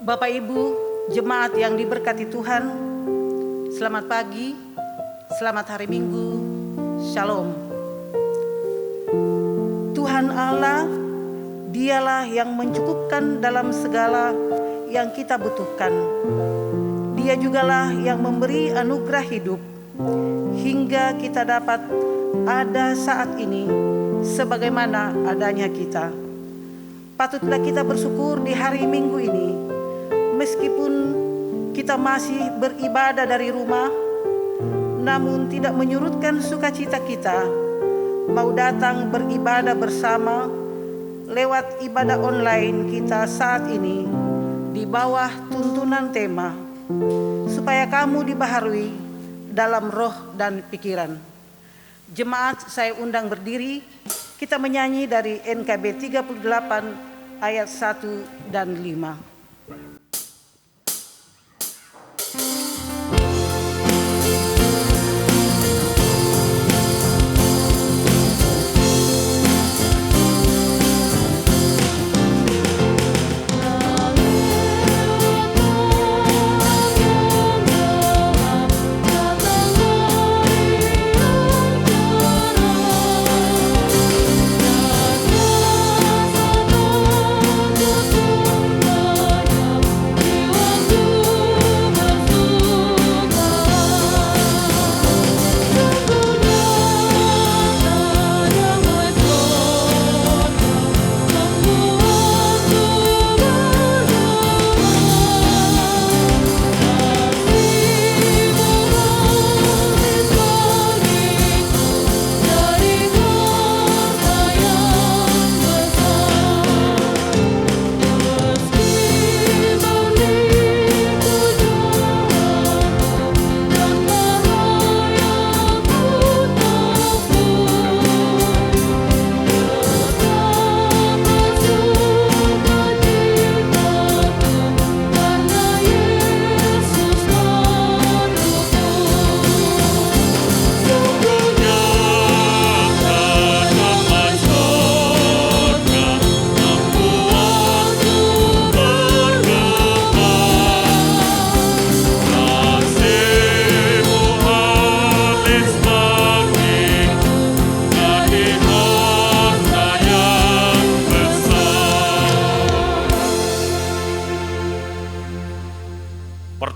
Bapak Ibu, jemaat yang diberkati Tuhan, selamat pagi, selamat hari Minggu, Shalom. Tuhan Allah, Dialah yang mencukupkan dalam segala yang kita butuhkan. Dia jugalah yang memberi anugerah hidup hingga kita dapat ada saat ini sebagaimana adanya kita. Patutlah kita bersyukur di hari Minggu ini, meskipun kita masih beribadah dari rumah, namun tidak menyurutkan sukacita kita mau datang beribadah bersama lewat ibadah online kita saat ini di bawah tuntunan tema supaya kamu dibaharui dalam roh dan pikiran. Jemaat, saya undang berdiri, kita menyanyi dari NKB 38 ayat 1 dan 5.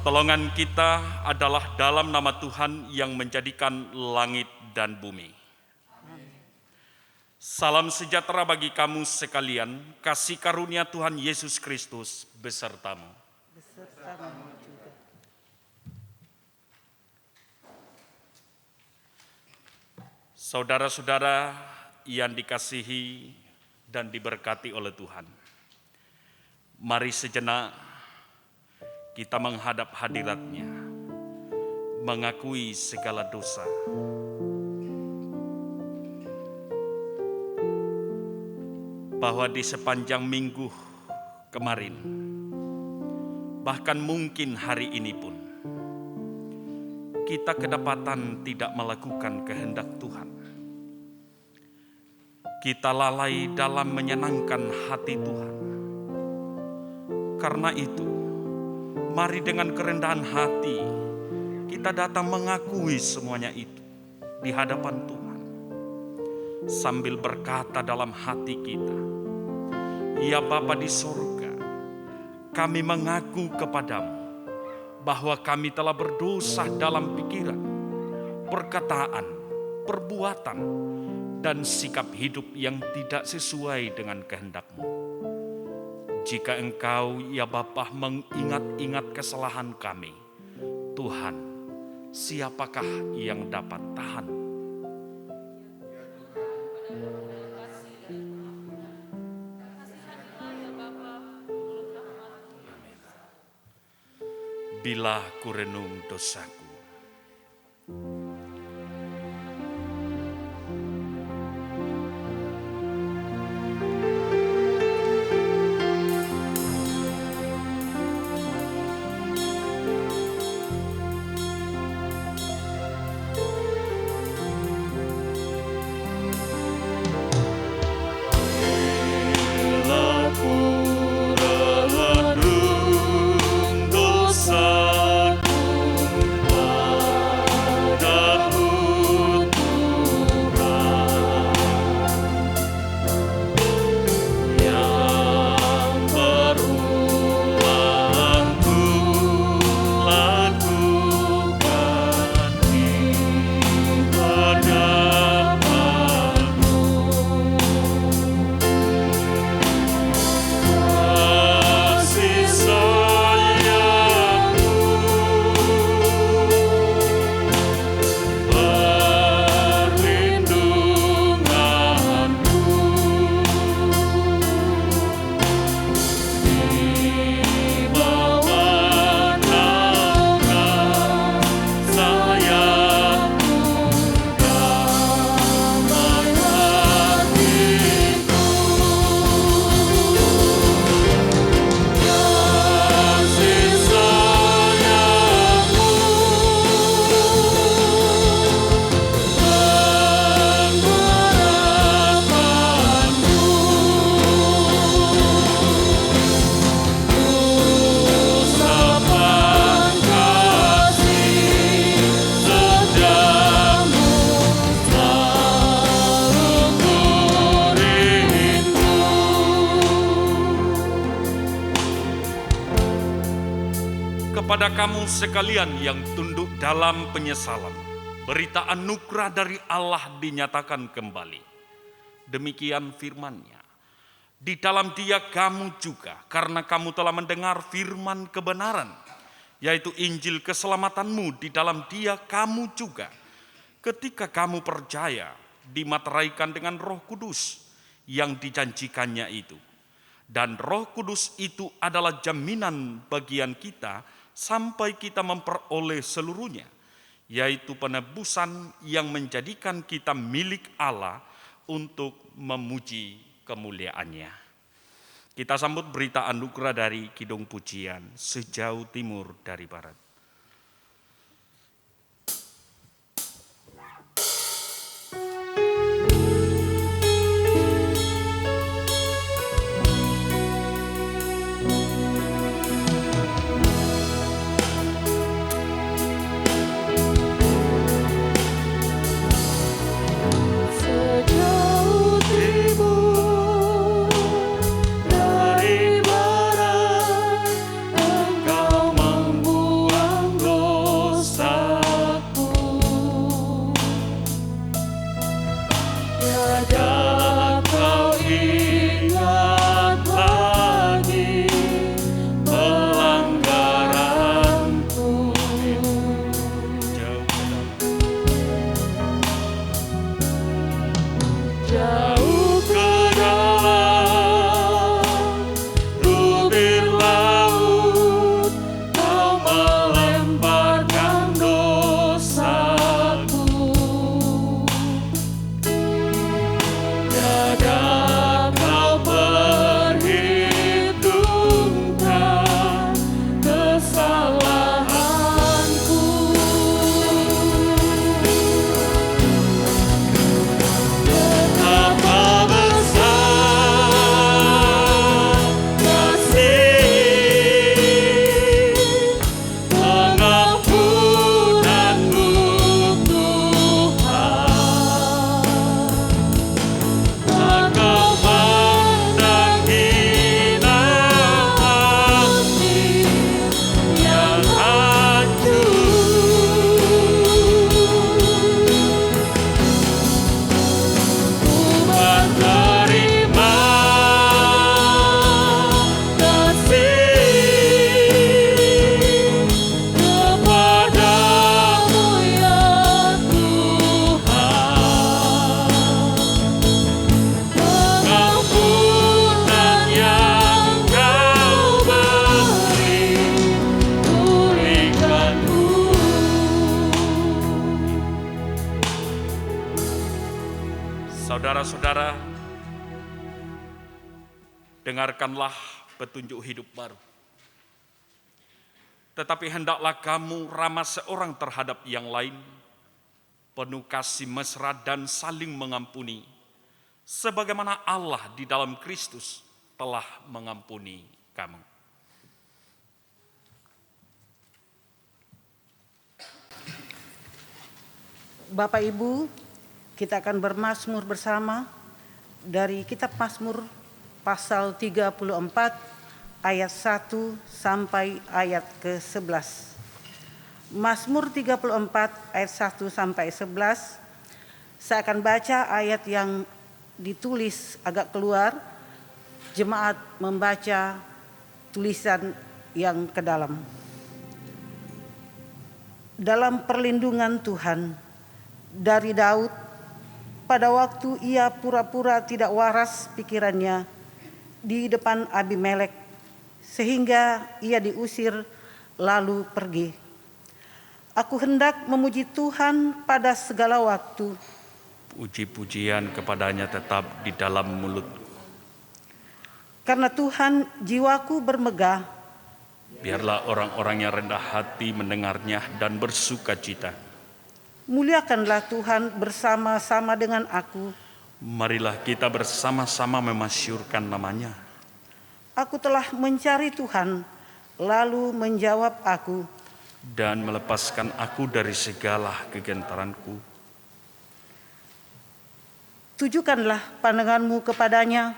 Pertolongan kita adalah dalam nama Tuhan yang menjadikan langit dan bumi. Salam sejahtera bagi kamu sekalian, kasih karunia Tuhan Yesus Kristus besertamu. Saudara-saudara yang dikasihi dan diberkati oleh Tuhan, mari sejenak kita menghadap hadirat-Nya, mengakui segala dosa. Bahwa di sepanjang minggu kemarin, bahkan mungkin hari ini pun, kita kedapatan tidak melakukan kehendak Tuhan. Kita lalai dalam menyenangkan hati Tuhan. Karena itu, mari dengan kerendahan hati kita datang mengakui semuanya itu di hadapan Tuhan. Sambil berkata dalam hati kita, ya Bapa di surga, kami mengaku kepadamu bahwa kami telah berdosa dalam pikiran, perkataan, perbuatan, dan sikap hidup yang tidak sesuai dengan kehendak-Mu. Jika Engkau, ya Bapa, mengingat-ingat kesalahan kami, Tuhan, siapakah yang dapat tahan? Amin. Bila kurenung dosaku, kepada kamu sekalian yang tunduk dalam penyesalan, berita anugerah dari Allah dinyatakan kembali. Demikian firman-Nya. Di dalam Dia kamu juga, karena kamu telah mendengar firman kebenaran, yaitu Injil keselamatanmu, di dalam Dia kamu juga, ketika kamu percaya, dimateraikan dengan Roh Kudus yang dijanjikannya itu. Dan Roh Kudus itu adalah jaminan bagian kita sampai kita memperoleh seluruhnya, yaitu penebusan yang menjadikan kita milik Allah untuk memuji kemuliaan-Nya. Kita sambut berita anugerah dari Kidung Pujian, Sejauh Timur dari Barat. Saudara-saudara, dengarkanlah petunjuk hidup baru. Tetapi hendaklah kamu ramah seorang terhadap yang lain, penuh kasih mesra dan saling mengampuni, sebagaimana Allah di dalam Kristus telah mengampuni kamu. Bapak Ibu, kita akan bermazmur bersama dari kitab Mazmur pasal 34 ayat 1 sampai ayat ke-11. Mazmur 34 ayat 1 sampai 11. Saya akan baca ayat yang ditulis agak keluar, jemaat membaca tulisan yang ke dalam. Dalam perlindungan Tuhan, dari Daud, pada waktu ia pura-pura tidak waras pikirannya di depan Abimelek, sehingga ia diusir lalu pergi. Aku hendak memuji Tuhan pada segala waktu. Puji-pujian kepadanya tetap di dalam mulutku. Karena Tuhan jiwaku bermegah. Biarlah orang-orang yang rendah hati mendengarnya dan bersuka cita. Muliakanlah Tuhan bersama-sama dengan aku. Marilah kita bersama-sama memasyurkan namanya. Aku telah mencari Tuhan, lalu menjawab aku. Dan melepaskan aku dari segala kegentaranku. Tujukanlah pandanganmu kepadanya.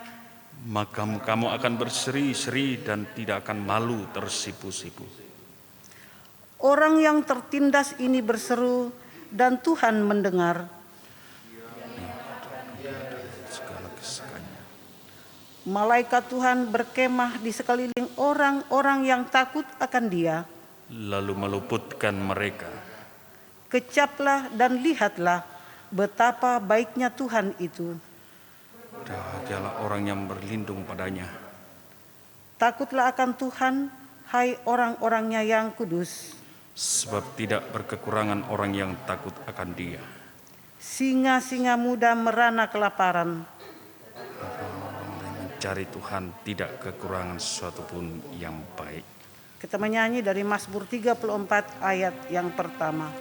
Maka kamu akan berseri-seri dan tidak akan malu tersipu-sipu. Orang yang tertindas ini berseru dan Tuhan mendengar. Malaikat Tuhan berkemah di sekeliling orang-orang yang takut akan Dia. Lalu meluputkan mereka. Kecaplah dan lihatlah betapa baiknya Tuhan itu. Bahagialah orang yang berlindung padanya. Takutlah akan Tuhan, hai orang-orangnya yang kudus. Sebab tidak berkekurangan orang yang takut akan Dia. Singa-singa muda merana kelaparan. Orang yang mencari Tuhan tidak kekurangan sesuatu pun yang baik. Kita menyanyi dari Mazmur 34 ayat yang pertama.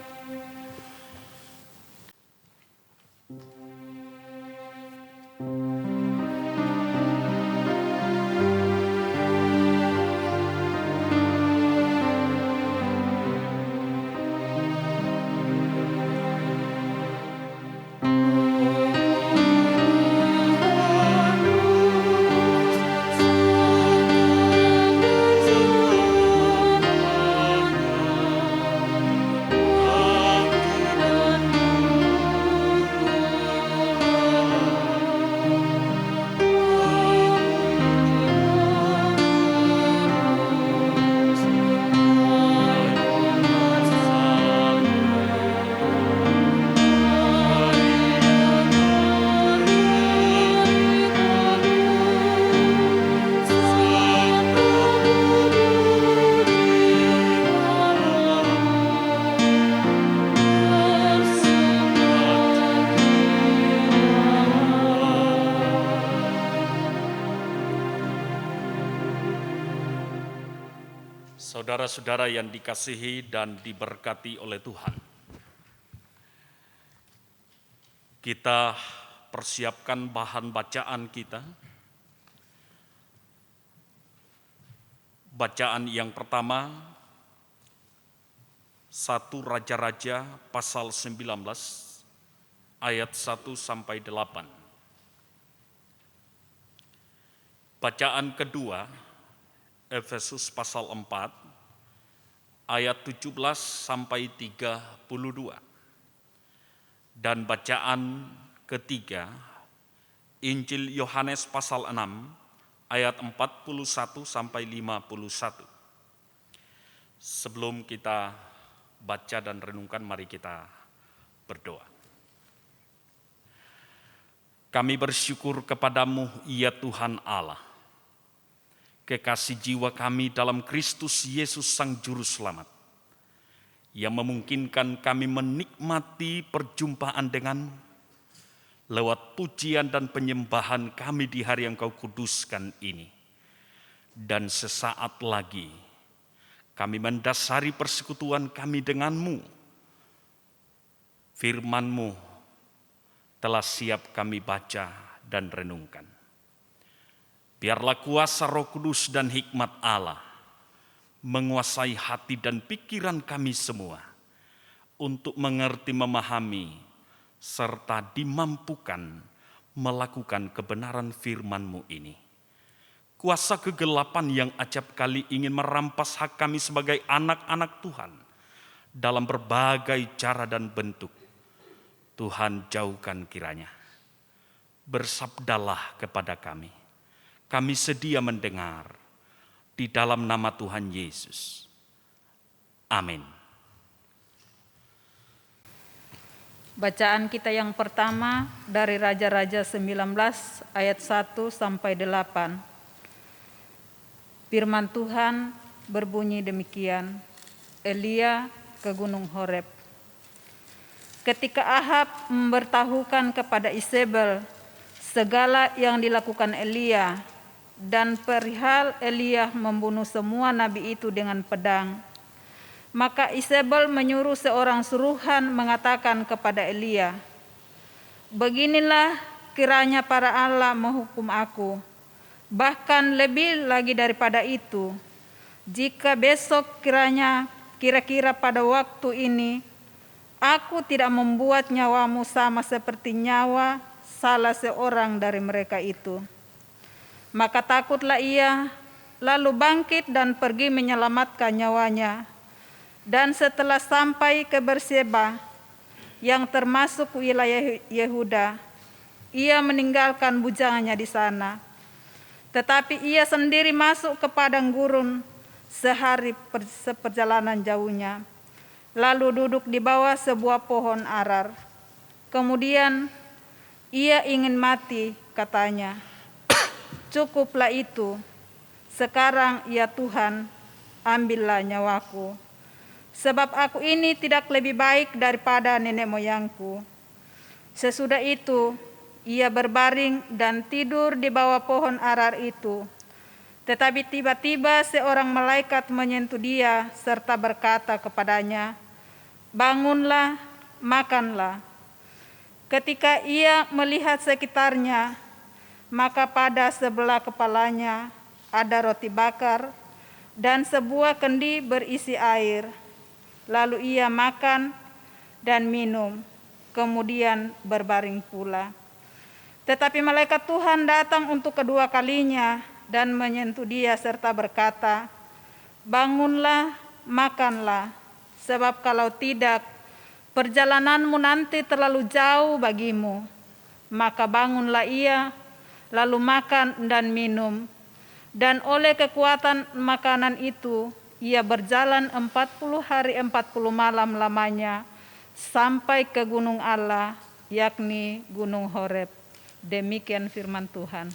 Saudara-saudara yang dikasihi dan diberkati oleh Tuhan, kita persiapkan bahan bacaan kita. Bacaan yang pertama, 1 Raja-Raja pasal 19 ayat 1 sampai 8. Bacaan kedua, Efesus pasal 4 ayat 17 sampai 32. Dan bacaan ketiga, Injil Yohanes pasal 6 ayat 41 sampai 51. Sebelum kita baca dan renungkan, mari kita berdoa. Kami bersyukur kepadamu, ya Tuhan Allah, kekasih jiwa kami dalam Kristus Yesus Sang Juru Selamat, yang memungkinkan kami menikmati perjumpaan denganmu lewat pujian dan penyembahan kami di hari yang Kau kuduskan ini. Dan sesaat lagi kami mendasari persekutuan kami denganmu. Firman-Mu telah siap kami baca dan renungkan. Biarlah kuasa Roh Kudus dan hikmat Allah menguasai hati dan pikiran kami semua untuk mengerti, memahami, serta dimampukan melakukan kebenaran firman-Mu ini. Kuasa kegelapan yang acap kali ingin merampas hak kami sebagai anak-anak Tuhan dalam berbagai cara dan bentuk, Tuhan jauhkan kiranya. Bersabdalah kepada kami. Kami sedia mendengar di dalam nama Tuhan Yesus. Amin. Bacaan kita yang pertama dari Raja-Raja 19 ayat 1 sampai 8. Firman Tuhan berbunyi demikian. Elia ke Gunung Horeb. Ketika Ahab memberitahukan kepada Isabel segala yang dilakukan Elia, dan perihal Elia membunuh semua nabi itu dengan pedang, maka Isabel menyuruh seorang suruhan mengatakan kepada Elia, "Beginilah kiranya para Allah menghukum aku, bahkan lebih lagi daripada itu, jika besok kira-kira pada waktu ini, aku tidak membuat nyawamu sama seperti nyawa salah seorang dari mereka itu." Maka takutlah ia, lalu bangkit dan pergi menyelamatkan nyawanya. Dan setelah sampai ke Berseba, yang termasuk wilayah Yehuda, ia meninggalkan bujangannya di sana. Tetapi ia sendiri masuk ke padang gurun sehari seperjalanan jauhnya, lalu duduk di bawah sebuah pohon arar. Kemudian ia ingin mati, katanya, "Cukuplah itu, sekarang ya Tuhan, ambillah nyawaku. Sebab aku ini tidak lebih baik daripada nenek moyangku." Sesudah itu, ia berbaring dan tidur di bawah pohon arar itu. Tetapi tiba-tiba seorang malaikat menyentuh dia serta berkata kepadanya, "Bangunlah, makanlah." Ketika ia melihat sekitarnya, maka pada sebelah kepalanya ada roti bakar dan sebuah kendi berisi air. Lalu ia makan dan minum, kemudian berbaring pula. Tetapi malaikat Tuhan datang untuk kedua kalinya dan menyentuh dia serta berkata, "Bangunlah, makanlah, sebab kalau tidak, perjalananmu nanti terlalu jauh bagimu." Maka bangunlah ia, lalu makan dan minum. Dan oleh kekuatan makanan itu, ia berjalan 40 hari 40 malam lamanya sampai ke gunung Allah, yakni Gunung Horeb. Demikian firman Tuhan.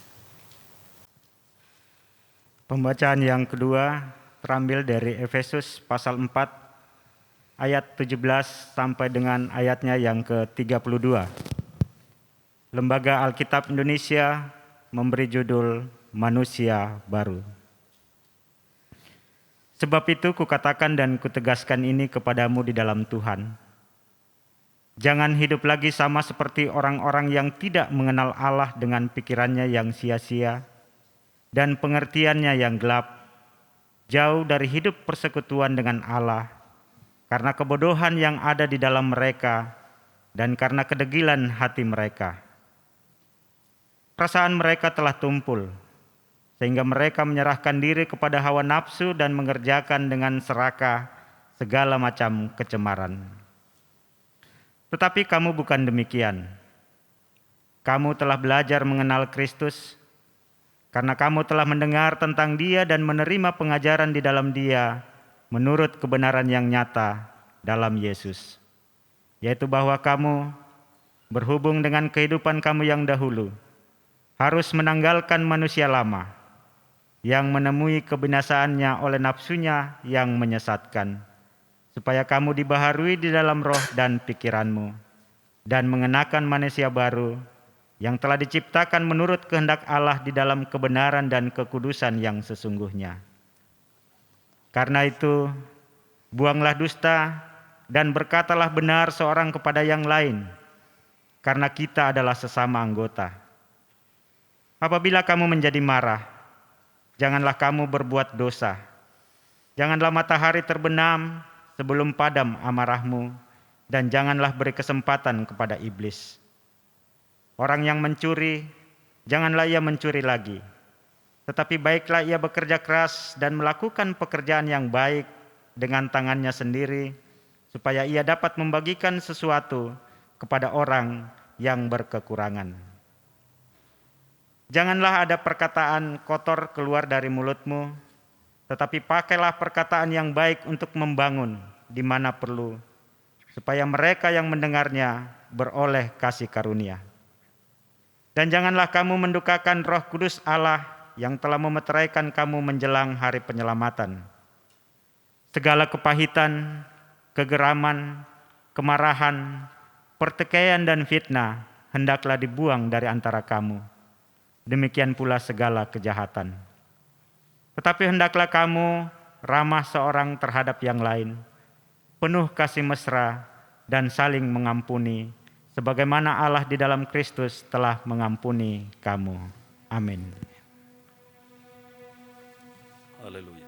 Pembacaan yang kedua terambil dari Efesus pasal 4 ayat 17 sampai dengan ayatnya yang ke-32. Lembaga Alkitab Indonesia memberi judul Manusia Baru. Sebab itu kukatakan dan kutegaskan ini kepadamu di dalam Tuhan. Jangan hidup lagi sama seperti orang-orang yang tidak mengenal Allah dengan pikirannya yang sia-sia dan pengertiannya yang gelap, jauh dari hidup persekutuan dengan Allah, karena kebodohan yang ada di dalam mereka dan karena kedegilan hati mereka. Perasaan mereka telah tumpul, sehingga mereka menyerahkan diri kepada hawa nafsu dan mengerjakan dengan serakah segala macam kecemaran. Tetapi kamu bukan demikian. Kamu telah belajar mengenal Kristus, karena kamu telah mendengar tentang Dia dan menerima pengajaran di dalam Dia menurut kebenaran yang nyata dalam Yesus, yaitu bahwa kamu, berhubung dengan kehidupan kamu yang dahulu, harus menanggalkan manusia lama yang menemui kebinasaannya oleh nafsunya yang menyesatkan, supaya kamu dibaharui di dalam roh dan pikiranmu, dan mengenakan manusia baru yang telah diciptakan menurut kehendak Allah di dalam kebenaran dan kekudusan yang sesungguhnya. Karena itu, buanglah dusta dan berkatalah benar seorang kepada yang lain, karena kita adalah sesama anggota. Apabila kamu menjadi marah, janganlah kamu berbuat dosa. Janganlah matahari terbenam sebelum padam amarahmu, dan janganlah beri kesempatan kepada iblis. Orang yang mencuri, janganlah ia mencuri lagi, tetapi baiklah ia bekerja keras dan melakukan pekerjaan yang baik dengan tangannya sendiri, supaya ia dapat membagikan sesuatu kepada orang yang berkekurangan. Janganlah ada perkataan kotor keluar dari mulutmu, tetapi pakailah perkataan yang baik untuk membangun di mana perlu, supaya mereka yang mendengarnya beroleh kasih karunia. Dan janganlah kamu mendukakan Roh Kudus Allah yang telah memeteraikan kamu menjelang hari penyelamatan. Segala kepahitan, kegeraman, kemarahan, pertikaian dan fitnah hendaklah dibuang dari antara kamu. Demikian pula segala kejahatan. Tetapi hendaklah kamu ramah seorang terhadap yang lain, penuh kasih mesra dan saling mengampuni, sebagaimana Allah di dalam Kristus telah mengampuni kamu. Amin. Haleluya.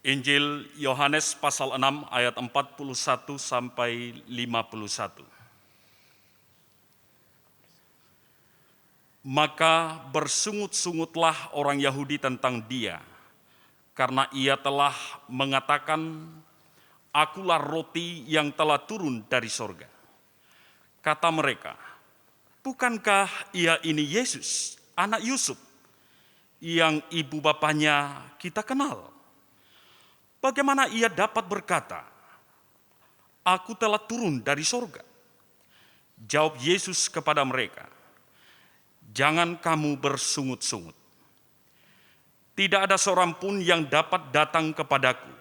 Injil Yohanes pasal 6 ayat 41 sampai 51. Maka bersungut-sungutlah orang Yahudi tentang dia, karena ia telah mengatakan, "Akulah roti yang telah turun dari sorga." Kata mereka, "Bukankah ia ini Yesus, anak Yusuf, yang ibu bapanya kita kenal? Bagaimana ia dapat berkata, 'Aku telah turun dari sorga'?" Jawab Yesus kepada mereka, "Jangan kamu bersungut-sungut. Tidak ada seorang pun yang dapat datang kepadaku,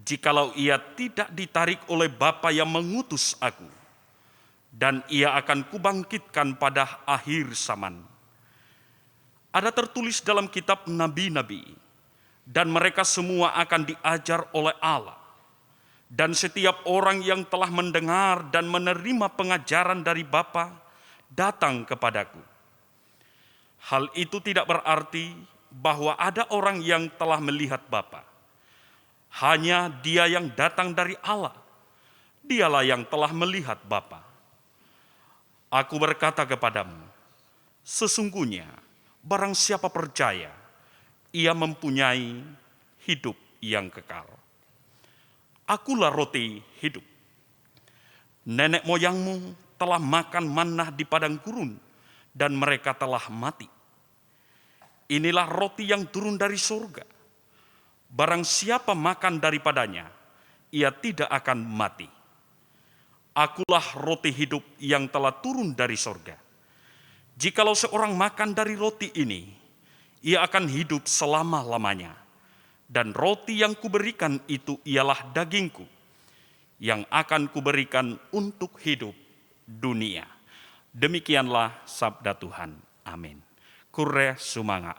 jikalau ia tidak ditarik oleh Bapa yang mengutus aku, dan ia akan kubangkitkan pada akhir zaman. Ada tertulis dalam kitab nabi-nabi, dan mereka semua akan diajar oleh Allah. Dan setiap orang yang telah mendengar dan menerima pengajaran dari Bapa datang kepadaku. Hal itu tidak berarti bahwa ada orang yang telah melihat Bapa. Hanya Dia yang datang dari Allah, Dialah yang telah melihat Bapa. Aku berkata kepadamu, sesungguhnya barang siapa percaya, ia mempunyai hidup yang kekal. Akulah roti hidup. Nenek moyangmu telah makan manna di padang gurun, dan mereka telah mati. Inilah roti yang turun dari surga. Barang siapa makan daripadanya, ia tidak akan mati. Akulah roti hidup yang telah turun dari surga. Jikalau seorang makan dari roti ini, ia akan hidup selama-lamanya. Dan roti yang kuberikan itu ialah dagingku, yang akan kuberikan untuk hidup dunia. Demikianlah sabda Tuhan. Amin. Kure sumanga.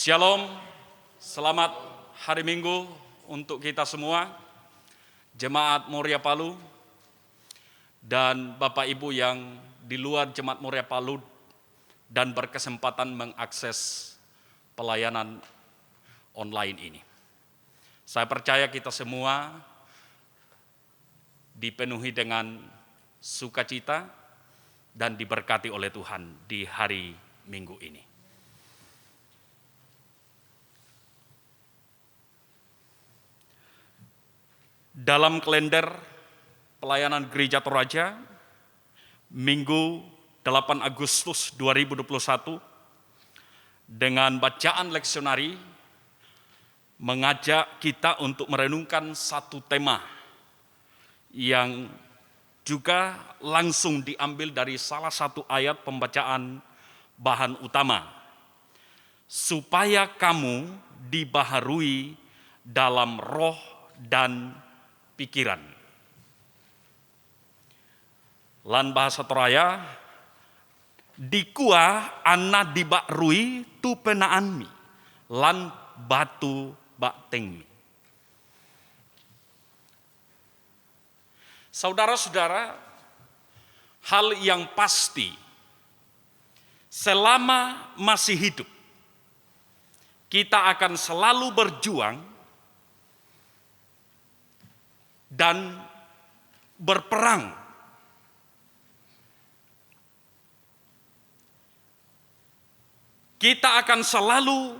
Shalom, selamat hari Minggu untuk kita semua, Jemaat Moria Palu, dan Bapak Ibu yang di luar Jemaat Moria Palu dan berkesempatan mengakses pelayanan online ini. Saya percaya kita semua dipenuhi dengan sukacita dan diberkati oleh Tuhan di hari Minggu ini. Dalam kalender pelayanan Gereja Toraja, Minggu 8 Agustus 2021, dengan bacaan leksionari, mengajak kita untuk merenungkan satu tema yang juga langsung diambil dari salah satu ayat pembacaan bahan utama. Supaya kamu dibaharui dalam roh dan pikiran. Lan bahasa Toraya, dikua ana dibakrui tu penaanmi, lan batu baktengmi. Saudara-saudara, hal yang pasti, selama masih hidup, kita akan selalu berjuang dan berperang kita akan selalu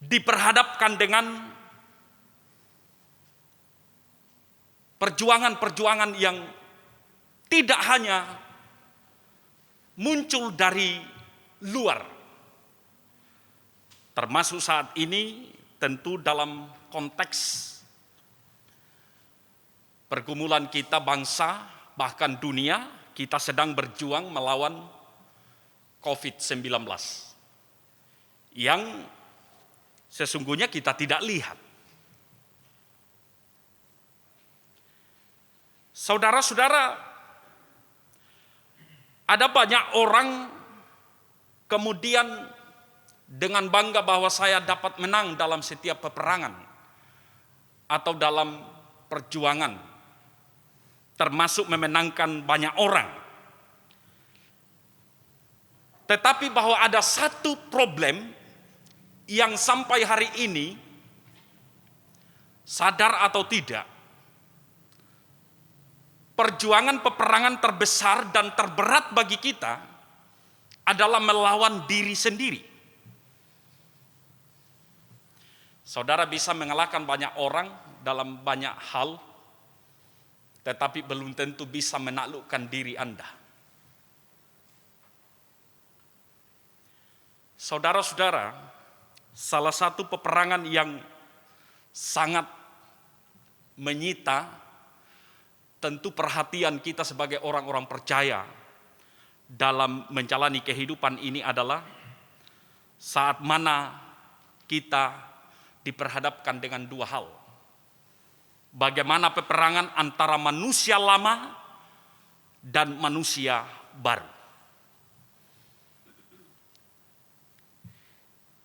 diperhadapkan dengan perjuangan-perjuangan yang tidak hanya muncul dari luar, termasuk saat ini tentu dalam konteks pergumulan kita bangsa, bahkan dunia, kita sedang berjuang melawan COVID-19 yang sesungguhnya kita tidak lihat. Saudara-saudara, ada banyak orang kemudian dengan bangga bahwa saya dapat menang dalam setiap peperangan atau dalam perjuangan, termasuk memenangkan banyak orang. Tetapi bahwa ada satu problem yang sampai hari ini, sadar atau tidak, perjuangan peperangan terbesar dan terberat bagi kita adalah melawan diri sendiri. Saudara bisa mengalahkan banyak orang dalam banyak hal, tetapi belum tentu bisa menaklukkan diri Anda. Saudara-saudara, salah satu peperangan yang sangat menyita tentu perhatian kita sebagai orang-orang percaya dalam menjalani kehidupan ini adalah saat mana kita diperhadapkan dengan dua hal. Bagaimana peperangan antara manusia lama dan manusia baru.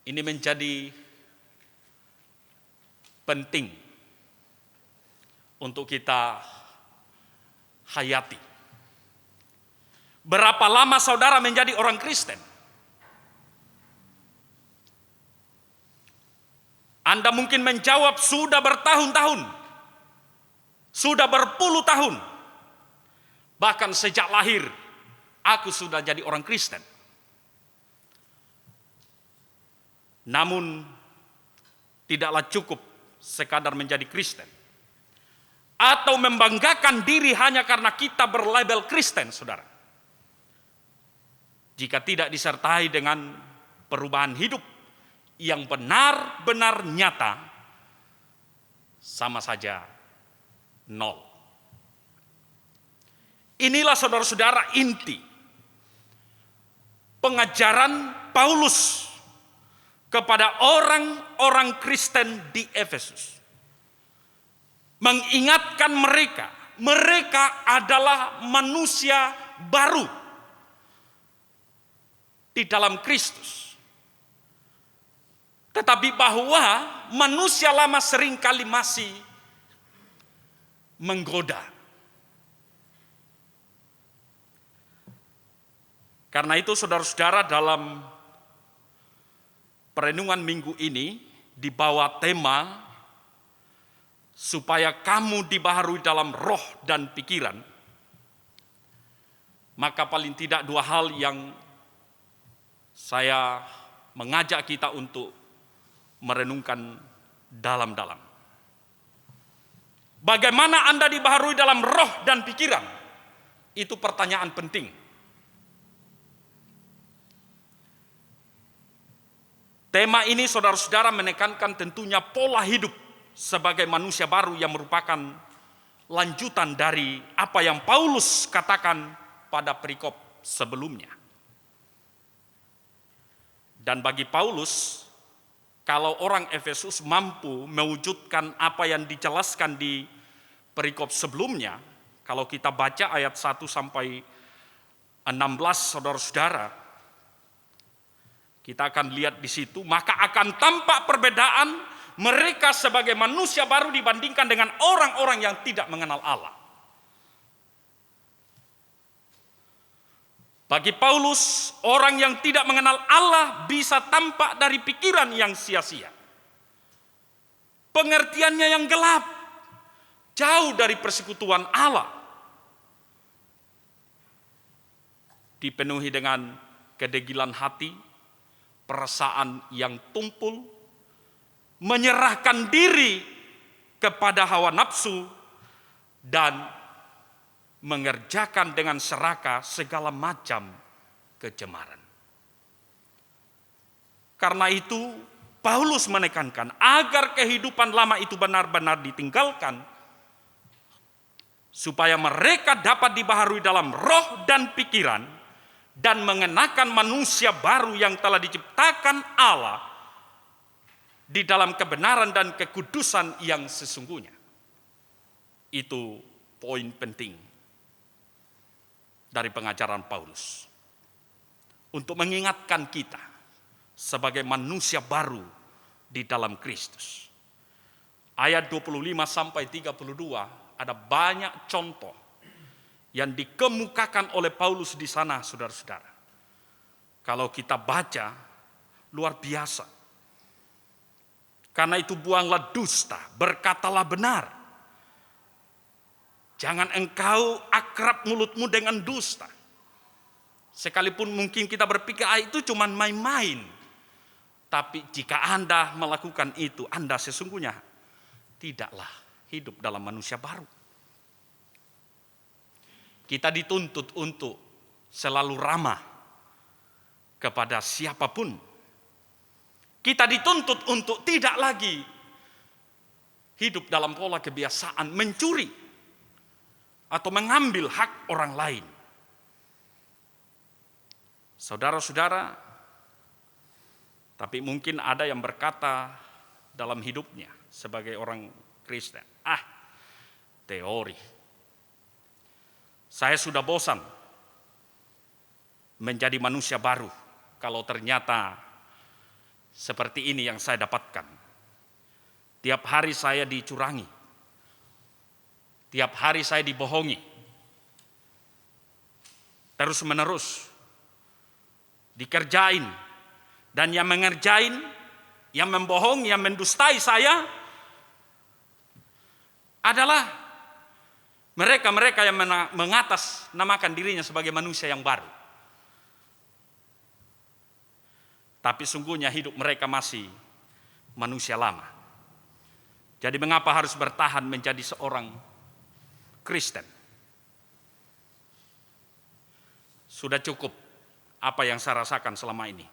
Ini menjadi penting untuk kita hayati. Berapa lama saudara menjadi orang Kristen? Anda mungkin menjawab sudah bertahun-tahun, sudah berpuluh tahun, bahkan sejak lahir aku sudah jadi orang Kristen. Namun tidaklah cukup sekadar menjadi Kristen atau membanggakan diri hanya karena kita berlabel Kristen, saudara. Jika tidak disertai dengan perubahan hidup yang benar-benar nyata, sama saja nol. Inilah saudara-saudara inti pengajaran Paulus kepada orang-orang Kristen di Efesus. Mengingatkan mereka adalah manusia baru di dalam Kristus. Tetapi bahwa manusia lama seringkali masih menggoda. Karena itu saudara-saudara, dalam perenungan minggu ini dibawa tema supaya kamu dibaharui dalam roh dan pikiran. Maka paling tidak dua hal yang saya mengajak kita untuk merenungkan dalam-dalam. Bagaimana Anda dibaharui dalam roh dan pikiran? Itu pertanyaan penting. Tema ini saudara-saudara menekankan tentunya pola hidup sebagai manusia baru yang merupakan lanjutan dari apa yang Paulus katakan pada perikop sebelumnya. Dan bagi Paulus, kalau orang Efesus mampu mewujudkan apa yang dijelaskan di perikop sebelumnya, kalau kita baca ayat 1 sampai 16 saudara-saudara, kita akan lihat di situ, maka akan tampak perbedaan mereka sebagai manusia baru dibandingkan dengan orang-orang yang tidak mengenal Allah. Bagi Paulus, orang yang tidak mengenal Allah bisa tampak dari pikiran yang sia-sia. Pengertiannya yang gelap, jauh dari persekutuan Allah. Dipenuhi dengan kedegilan hati, perasaan yang tumpul, menyerahkan diri kepada hawa nafsu, dan mengerjakan dengan serakah segala macam kecemaran. Karena itu Paulus menekankan agar kehidupan lama itu benar-benar ditinggalkan supaya mereka dapat dibaharui dalam roh dan pikiran dan mengenakan manusia baru yang telah diciptakan Allah di dalam kebenaran dan kekudusan yang sesungguhnya. Itu poin penting dari pengajaran Paulus untuk mengingatkan kita sebagai manusia baru di dalam Kristus. Ayat 25 sampai 32 ada banyak contoh yang dikemukakan oleh Paulus di sana, saudara-saudara. Kalau kita baca, luar biasa. Karena itu buanglah dusta, berkatalah benar. Jangan engkau akrab mulutmu dengan dusta. Sekalipun mungkin kita berpikir itu cuma main-main. Tapi jika Anda melakukan itu, Anda sesungguhnya tidaklah hidup dalam manusia baru. Kita dituntut untuk selalu ramah kepada siapapun. Kita dituntut untuk tidak lagi hidup dalam pola kebiasaan mencuri atau mengambil hak orang lain. Saudara-saudara, tapi mungkin ada yang berkata dalam hidupnya sebagai orang Kristen, teori. Saya sudah bosan menjadi manusia baru kalau ternyata seperti ini yang saya dapatkan. Tiap hari saya dicurangi. Tiap hari saya dibohongi. Terus menerus dikerjain. Dan yang mengerjain, yang membohong, yang mendustai saya adalah mereka-mereka yang mengatasnamakan dirinya sebagai manusia yang baru. Tapi sungguhnya hidup mereka masih manusia lama. Jadi mengapa harus bertahan menjadi seorang Kristen? Sudah cukup apa yang saya rasakan selama ini.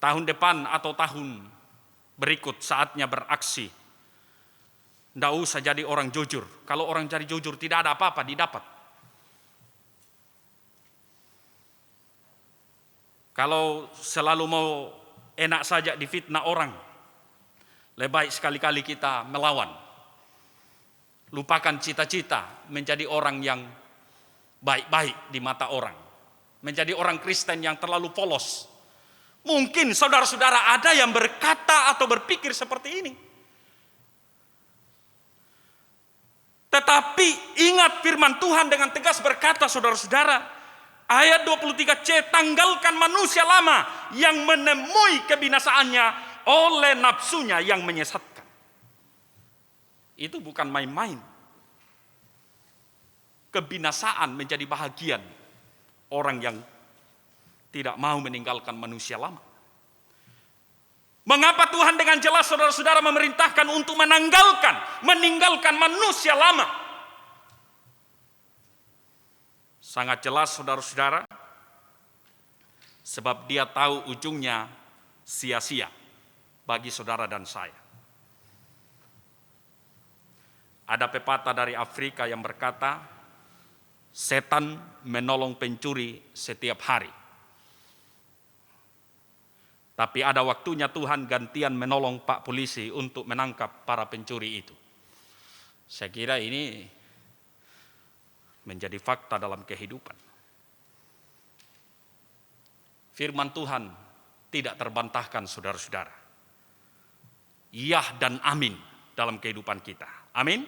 Tahun depan atau tahun berikut saatnya beraksi. Tidak usah jadi orang jujur. Kalau orang jadi jujur tidak ada apa-apa didapat. Kalau selalu mau enak saja difitnah orang, lebih baik sekali-kali kita melawan. Lupakan cita-cita menjadi orang yang baik-baik di mata orang. Menjadi orang Kristen yang terlalu polos. Mungkin saudara-saudara ada yang berkata atau berpikir seperti ini. Tetapi ingat firman Tuhan dengan tegas berkata, saudara-saudara, ayat 23c, tanggalkan manusia lama yang menemui kebinasaannya oleh nafsunya yang menyesatkan. Itu bukan main-main. Kebinasaan menjadi bahagian orang yang tidak mau meninggalkan manusia lama. Mengapa Tuhan dengan jelas saudara-saudara memerintahkan untuk meninggalkan manusia lama? Sangat jelas saudara-saudara, sebab dia tahu ujungnya sia-sia bagi saudara dan saya. Ada pepatah dari Afrika yang berkata, setan menolong pencuri setiap hari. Tapi ada waktunya Tuhan gantian menolong Pak Polisi untuk menangkap para pencuri itu. Saya kira ini menjadi fakta dalam kehidupan. Firman Tuhan tidak terbantahkan saudara-saudara. Iya dan amin dalam kehidupan kita. Amin.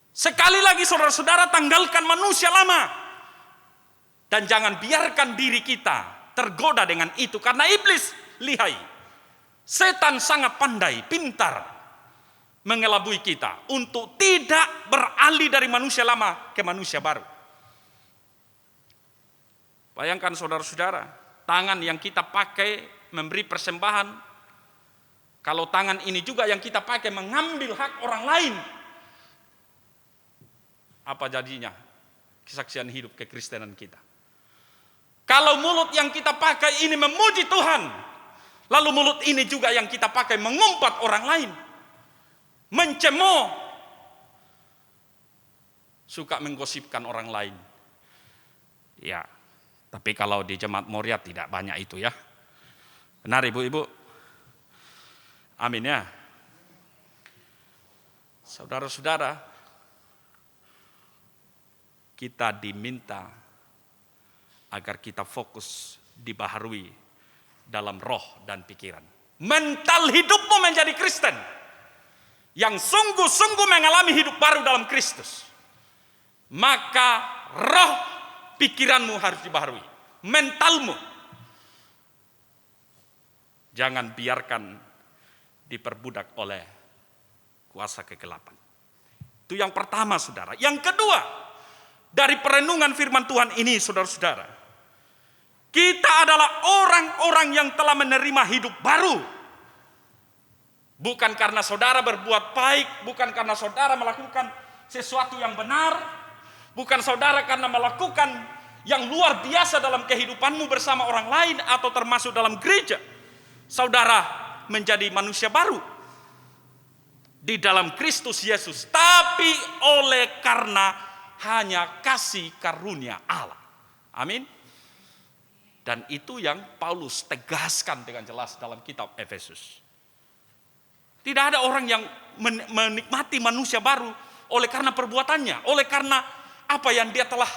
Sekali lagi saudara-saudara, tanggalkan manusia lama. Dan jangan biarkan diri kita tergoda dengan itu, karena iblis lihai. Setan sangat pandai, pintar mengelabui kita untuk tidak beralih dari manusia lama ke manusia baru. Bayangkan saudara-saudara, tangan yang kita pakai memberi persembahan, kalau tangan ini juga yang kita pakai mengambil hak orang lain, apa jadinya kesaksian hidup kekristenan kita? Kalau mulut yang kita pakai ini memuji Tuhan, lalu mulut ini juga yang kita pakai mengumpat orang lain, mencemooh suka menggosipkan orang lain. Ya, tapi kalau di Jemaat Moria tidak banyak itu ya. Benar ibu-ibu? Amin ya. Saudara-saudara, kita diminta agar kita fokus dibaharui dalam roh dan pikiran. Mental hidupmu menjadi Kristen yang sungguh-sungguh mengalami hidup baru dalam Kristus. Maka roh pikiranmu harus dibaharui. Mentalmu. Jangan biarkan diperbudak oleh kuasa kegelapan. Itu yang pertama, saudara. Yang kedua, dari perenungan firman Tuhan ini, saudara-saudara, kita adalah orang-orang yang telah menerima hidup baru. Bukan karena saudara berbuat baik, bukan karena saudara melakukan sesuatu yang benar, bukan saudara karena melakukan yang luar biasa dalam kehidupanmu bersama orang lain atau termasuk dalam gereja. Saudara menjadi manusia baru di dalam Kristus Yesus, tapi oleh karena hanya kasih karunia Allah. Amin. Dan itu yang Paulus tegaskan dengan jelas dalam kitab Efesus. Tidak ada orang yang menikmati manusia baru oleh karena perbuatannya, oleh karena apa yang dia telah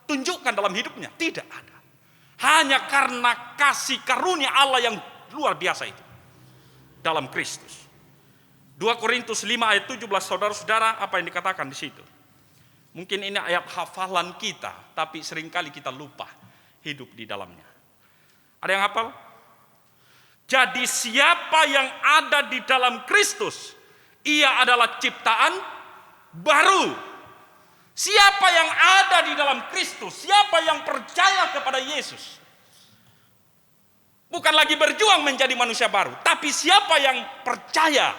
tunjukkan dalam hidupnya. Tidak ada. Hanya karena kasih karunia Allah yang luar biasa itu dalam Kristus. 2 Korintus 5 ayat 17, saudara-saudara, apa yang dikatakan di situ? Mungkin ini ayat hafalan kita, tapi seringkali kita lupa hidup di dalamnya. Ada yang hafal? Jadi siapa yang ada di dalam Kristus, ia adalah ciptaan baru. Siapa yang ada di dalam Kristus, siapa yang percaya kepada Yesus, bukan lagi berjuang menjadi manusia baru, tapi siapa yang percaya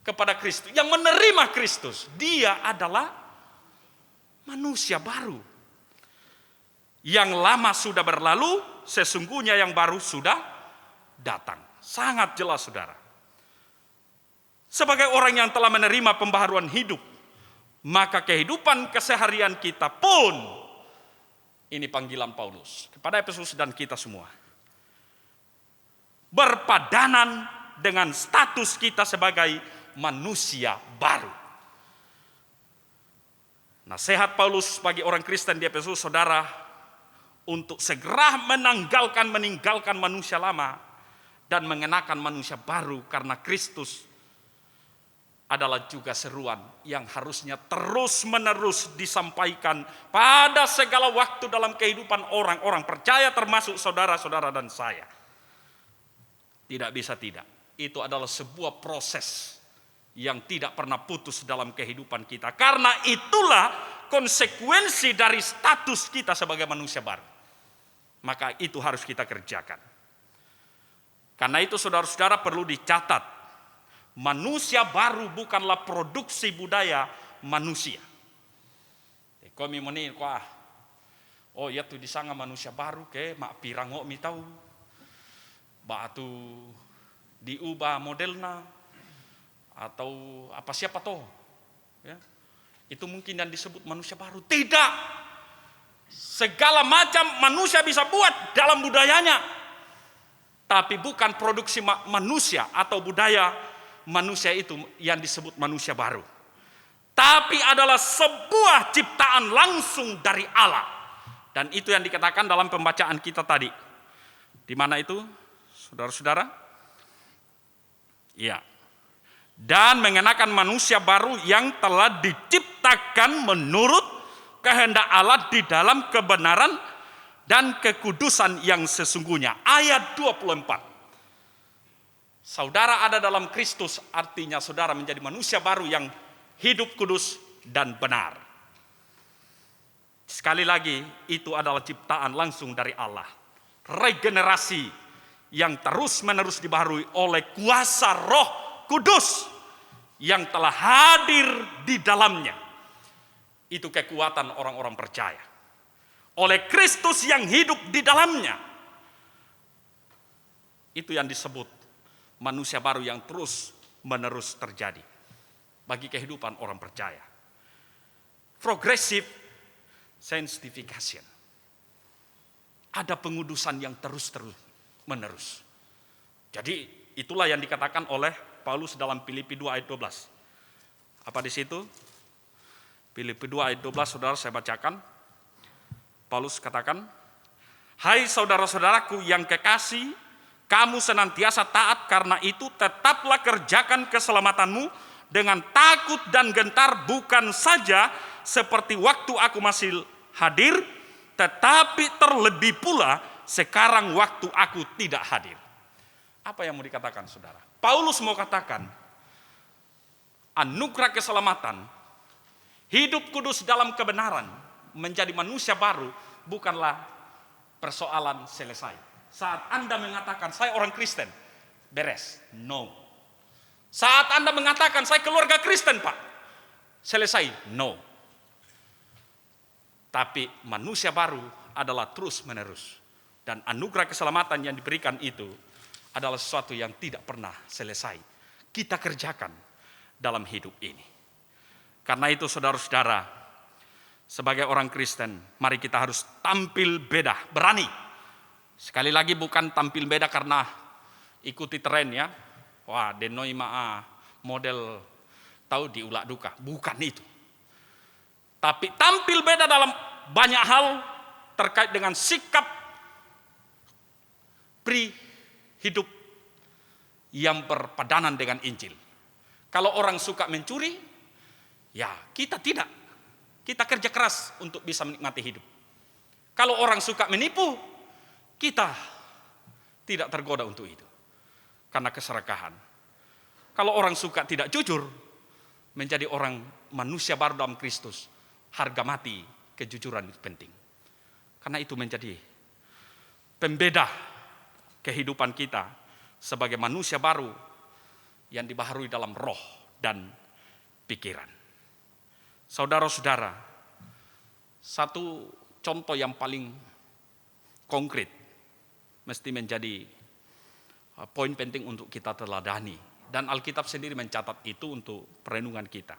kepada Kristus, yang menerima Kristus, dia adalah manusia baru. Yang lama sudah berlalu, sesungguhnya yang baru sudah datang. Sangat jelas, saudara. Sebagai orang yang telah menerima pembaharuan hidup, maka kehidupan keseharian kita pun, ini panggilan Paulus kepada Efesus dan kita semua, berpadanan dengan status kita sebagai manusia baru. Nasihat Paulus bagi orang Kristen di Efesus, saudara, untuk segera meninggalkan manusia lama dan mengenakan manusia baru, karena Kristus adalah juga seruan yang harusnya terus-menerus disampaikan pada segala waktu dalam kehidupan orang-orang percaya, termasuk saudara-saudara dan saya. Tidak bisa tidak. Itu adalah sebuah proses yang tidak pernah putus dalam kehidupan kita. Karena itulah konsekuensi dari status kita sebagai manusia baru. Maka itu harus kita kerjakan. Karena itu saudara-saudara perlu dicatat, manusia baru bukanlah produksi budaya manusia. Kami menir kuah. Oh ya tu disanga manusia baru ke mak pirango mi tahu. Batu diubah modelnya atau apa siapa toh. Ya. Itu mungkin yang disebut manusia baru. Tidak. Segala macam manusia bisa buat dalam budayanya. Tapi bukan produksi manusia atau budaya manusia itu yang disebut manusia baru. Tapi adalah sebuah ciptaan langsung dari Allah. Dan itu yang dikatakan dalam pembacaan kita tadi. Di mana itu, saudara-saudara? Ya. Dan mengenakan manusia baru yang telah diciptakan menurut kehendak Allah di dalam kebenaran dan kekudusan yang sesungguhnya. Ayat 24. Saudara ada dalam Kristus, artinya saudara menjadi manusia baru yang hidup kudus dan benar. Sekali lagi, itu adalah ciptaan langsung dari Allah. Regenerasi yang terus-menerus dibaharui oleh kuasa Roh Kudus yang telah hadir di dalamnya. Itu kekuatan orang-orang percaya. Oleh Kristus yang hidup di dalamnya. Itu yang disebut manusia baru yang terus menerus terjadi bagi kehidupan orang percaya. progressive sanctification. Ada pengudusan yang terus-terus menerus. Jadi itulah yang dikatakan oleh Paulus dalam Filipi 2 ayat 12. Apa di situ? Filipi 2 ayat 12, saudara, saya bacakan. Paulus katakan, "Hai saudara-saudaraku yang kekasih, kamu senantiasa taat, karena itu tetaplah kerjakan keselamatanmu dengan takut dan gentar, bukan saja seperti waktu aku masih hadir, tetapi terlebih pula sekarang waktu aku tidak hadir." Apa yang mau dikatakan, saudara? Paulus mau katakan, anugerah keselamatan, hidup kudus dalam kebenaran, menjadi manusia baru, bukanlah persoalan selesai. Saat Anda mengatakan, saya orang Kristen, beres. No. Saat Anda mengatakan, saya keluarga Kristen, Pak, selesai. No. Tapi manusia baru adalah terus menerus. Dan anugerah keselamatan yang diberikan itu adalah sesuatu yang tidak pernah selesai. Kita kerjakan dalam hidup ini. Karena itu saudara-saudara, sebagai orang Kristen, mari kita harus tampil beda, berani. Sekali lagi bukan tampil beda karena ikuti tren ya. Wah, denoi maa model tahu diulak duka. Bukan itu. Tapi tampil beda dalam banyak hal terkait dengan sikap hidup yang berpadanan dengan Injil. Kalau orang suka mencuri, ya kita tidak. Kita kerja keras untuk bisa menikmati hidup. Kalau orang suka menipu, kita tidak tergoda untuk itu. Karena keserakahan. Kalau orang suka tidak jujur, menjadi orang manusia baru dalam Kristus, harga mati kejujuran itu penting. Karena itu menjadi pembeda kehidupan kita sebagai manusia baru yang dibaharui dalam roh dan pikiran. Saudara-saudara, satu contoh yang paling konkret mesti menjadi poin penting untuk kita teladani, dan Alkitab sendiri mencatat itu untuk perenungan kita.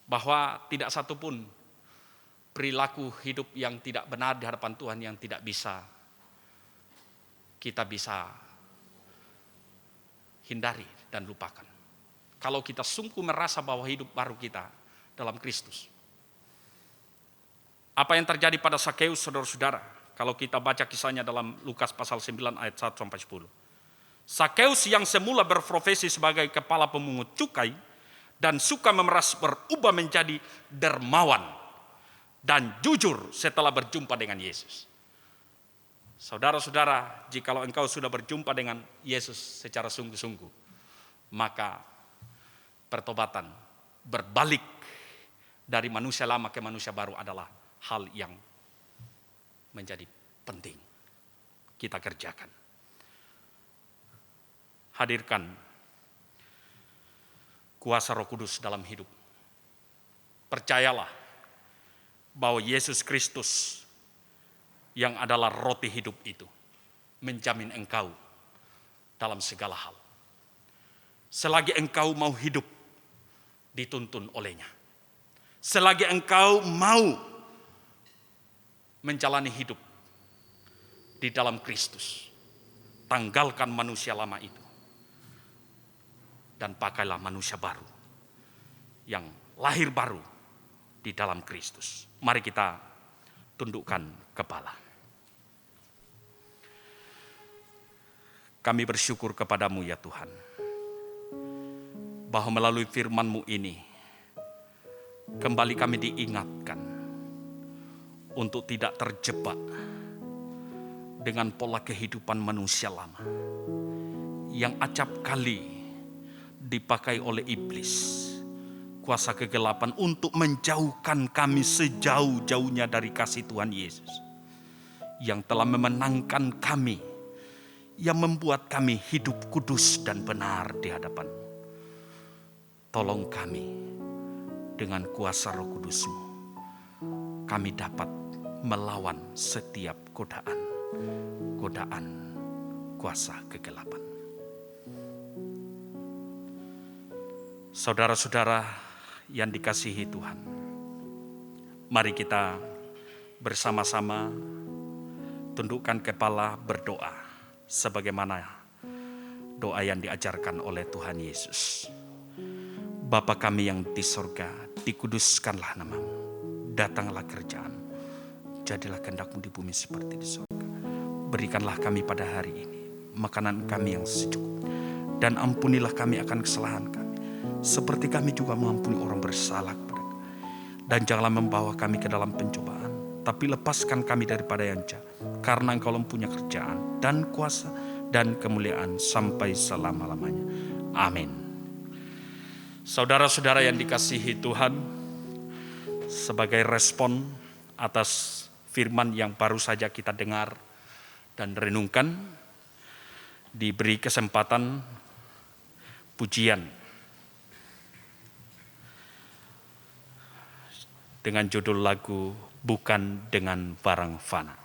Bahwa tidak satupun perilaku hidup yang tidak benar di hadapan Tuhan yang tidak bisa kita bisa hindari dan lupakan. Kalau kita sungguh merasa bahwa hidup baru kita dalam Kristus. Apa yang terjadi pada Sakeus, saudara-saudara? Kalau kita baca kisahnya dalam Lukas pasal 9 ayat 1-10. Sakeus yang semula berprofesi sebagai kepala pemungut cukai dan suka memeras, berubah menjadi dermawan dan jujur setelah berjumpa dengan Yesus. Saudara-saudara, jikalau engkau sudah berjumpa dengan Yesus secara sungguh-sungguh, maka pertobatan, berbalik dari manusia lama ke manusia baru adalah hal yang menjadi penting kita kerjakan. Hadirkan kuasa Roh Kudus dalam hidup. Percayalah bahwa Yesus Kristus yang adalah roti hidup itu menjamin engkau dalam segala hal. Selagi engkau mau hidup dituntun olehnya. Selagi engkau mau menjalani hidup di dalam Kristus, tanggalkan manusia lama itu dan pakailah manusia baru yang lahir baru di dalam Kristus. Mari kita tundukkan kepala. Kami bersyukur kepadamu ya Tuhan, bahwa melalui firman-Mu ini kembali kami diingatkan untuk tidak terjebak dengan pola kehidupan manusia lama yang acap kali dipakai oleh iblis, kuasa kegelapan, untuk menjauhkan kami sejauh-jauhnya dari kasih Tuhan Yesus yang telah memenangkan kami, yang membuat kami hidup kudus dan benar di hadapan-Mu. Tolong kami dengan kuasa Roh Kudus-Mu, kami dapat melawan setiap godaan kuasa kegelapan. Saudara-saudara yang dikasihi Tuhan, mari kita bersama-sama tundukkan kepala berdoa sebagaimana doa yang diajarkan oleh Tuhan Yesus. Bapa kami yang di sorga, dikuduskanlah namamu, datanglah kerajaan-mu, jadilah kehendak-mu di bumi seperti di sorga. Berikanlah kami pada hari ini makanan kami yang secukupnya, dan ampunilah kami akan kesalahan kami, seperti kami juga mengampuni orang bersalah kepada kami. Dan janganlah membawa kami ke dalam pencobaan, tapi lepaskan kami daripada yang jahat, karena Engkau mempunyai kerajaan dan kuasa dan kemuliaan sampai selama-lamanya. Amin. Saudara-saudara yang dikasihi Tuhan, sebagai respon atas firman yang baru saja kita dengar dan renungkan, diberi kesempatan pujian dengan judul lagu Bukan Dengan Barang Fana.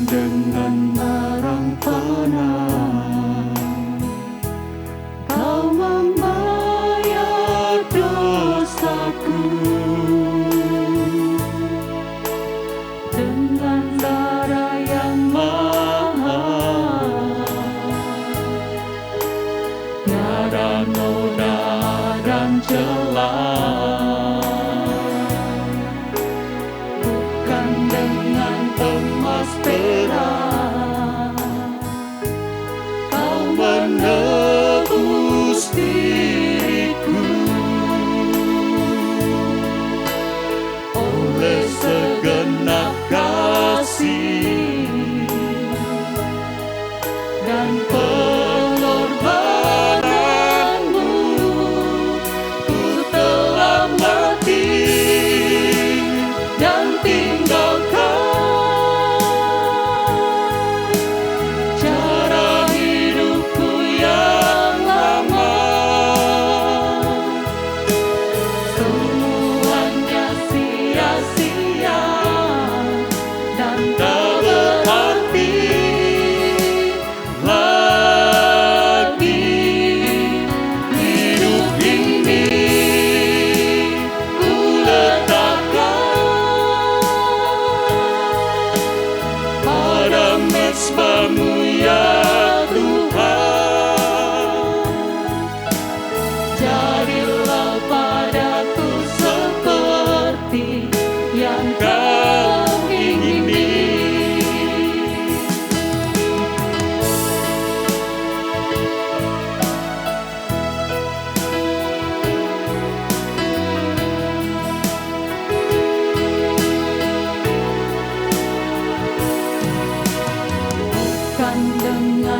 Dengan barang fana Kau membayar dosaku, dengan darah yang mahal, tiada noda dan celah. Bukan dengan emas perak Kau menebus diriku, oleh segenap kasih dan pengorbananmu, ku telah mati dan tinggalkan cara hidupku yang lama. Semuanya sia-sia dan tak berarti lagi. Hidup ini ku letakkan pada mezbah-Mu ya Tuhan. Jadilah padaku seperti yang Kau ingini. Bukan dengan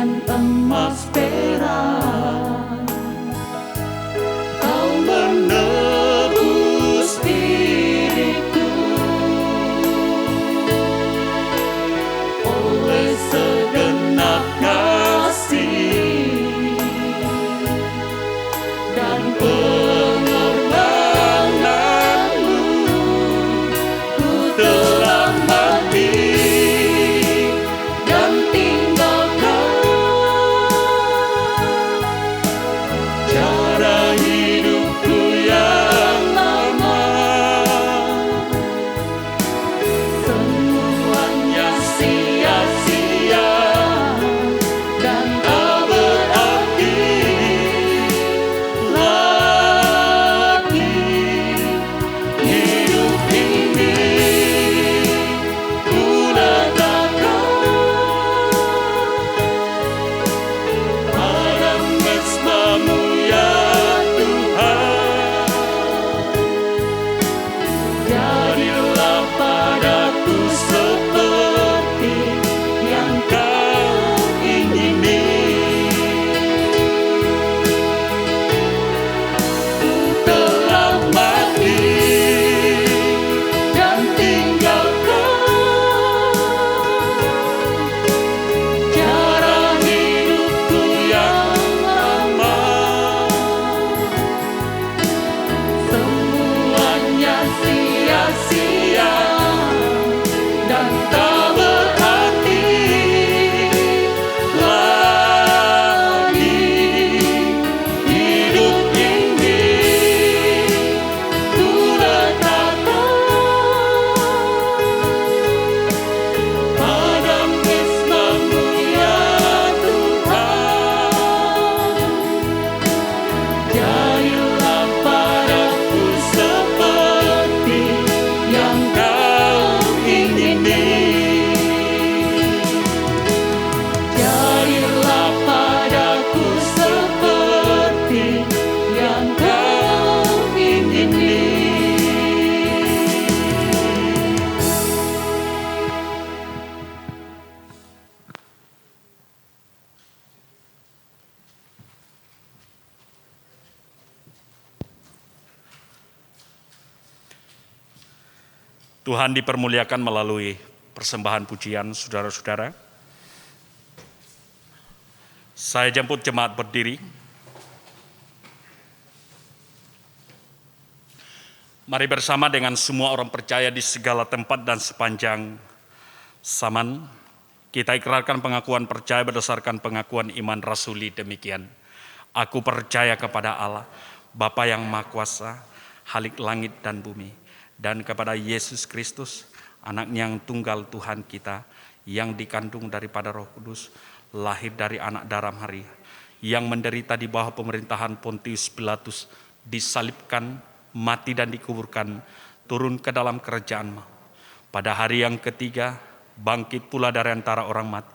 Tuhan dipermuliakan melalui persembahan pujian saudara-saudara. Saya jemput jemaat berdiri. Mari bersama dengan semua orang percaya di segala tempat dan sepanjang zaman, kita ikrarkan pengakuan percaya berdasarkan pengakuan iman rasuli demikian. Aku percaya kepada Allah, Bapa yang Maha Kuasa, Khalik langit dan bumi, dan kepada Yesus Kristus, Anaknya yang tunggal Tuhan kita, yang dikandung daripada Roh Kudus, lahir dari anak darah Maria, yang menderita di bawah pemerintahan Pontius Pilatus, disalibkan, mati dan dikuburkan, turun ke dalam kerajaan maut. Pada hari yang ketiga, bangkit pula dari antara orang mati,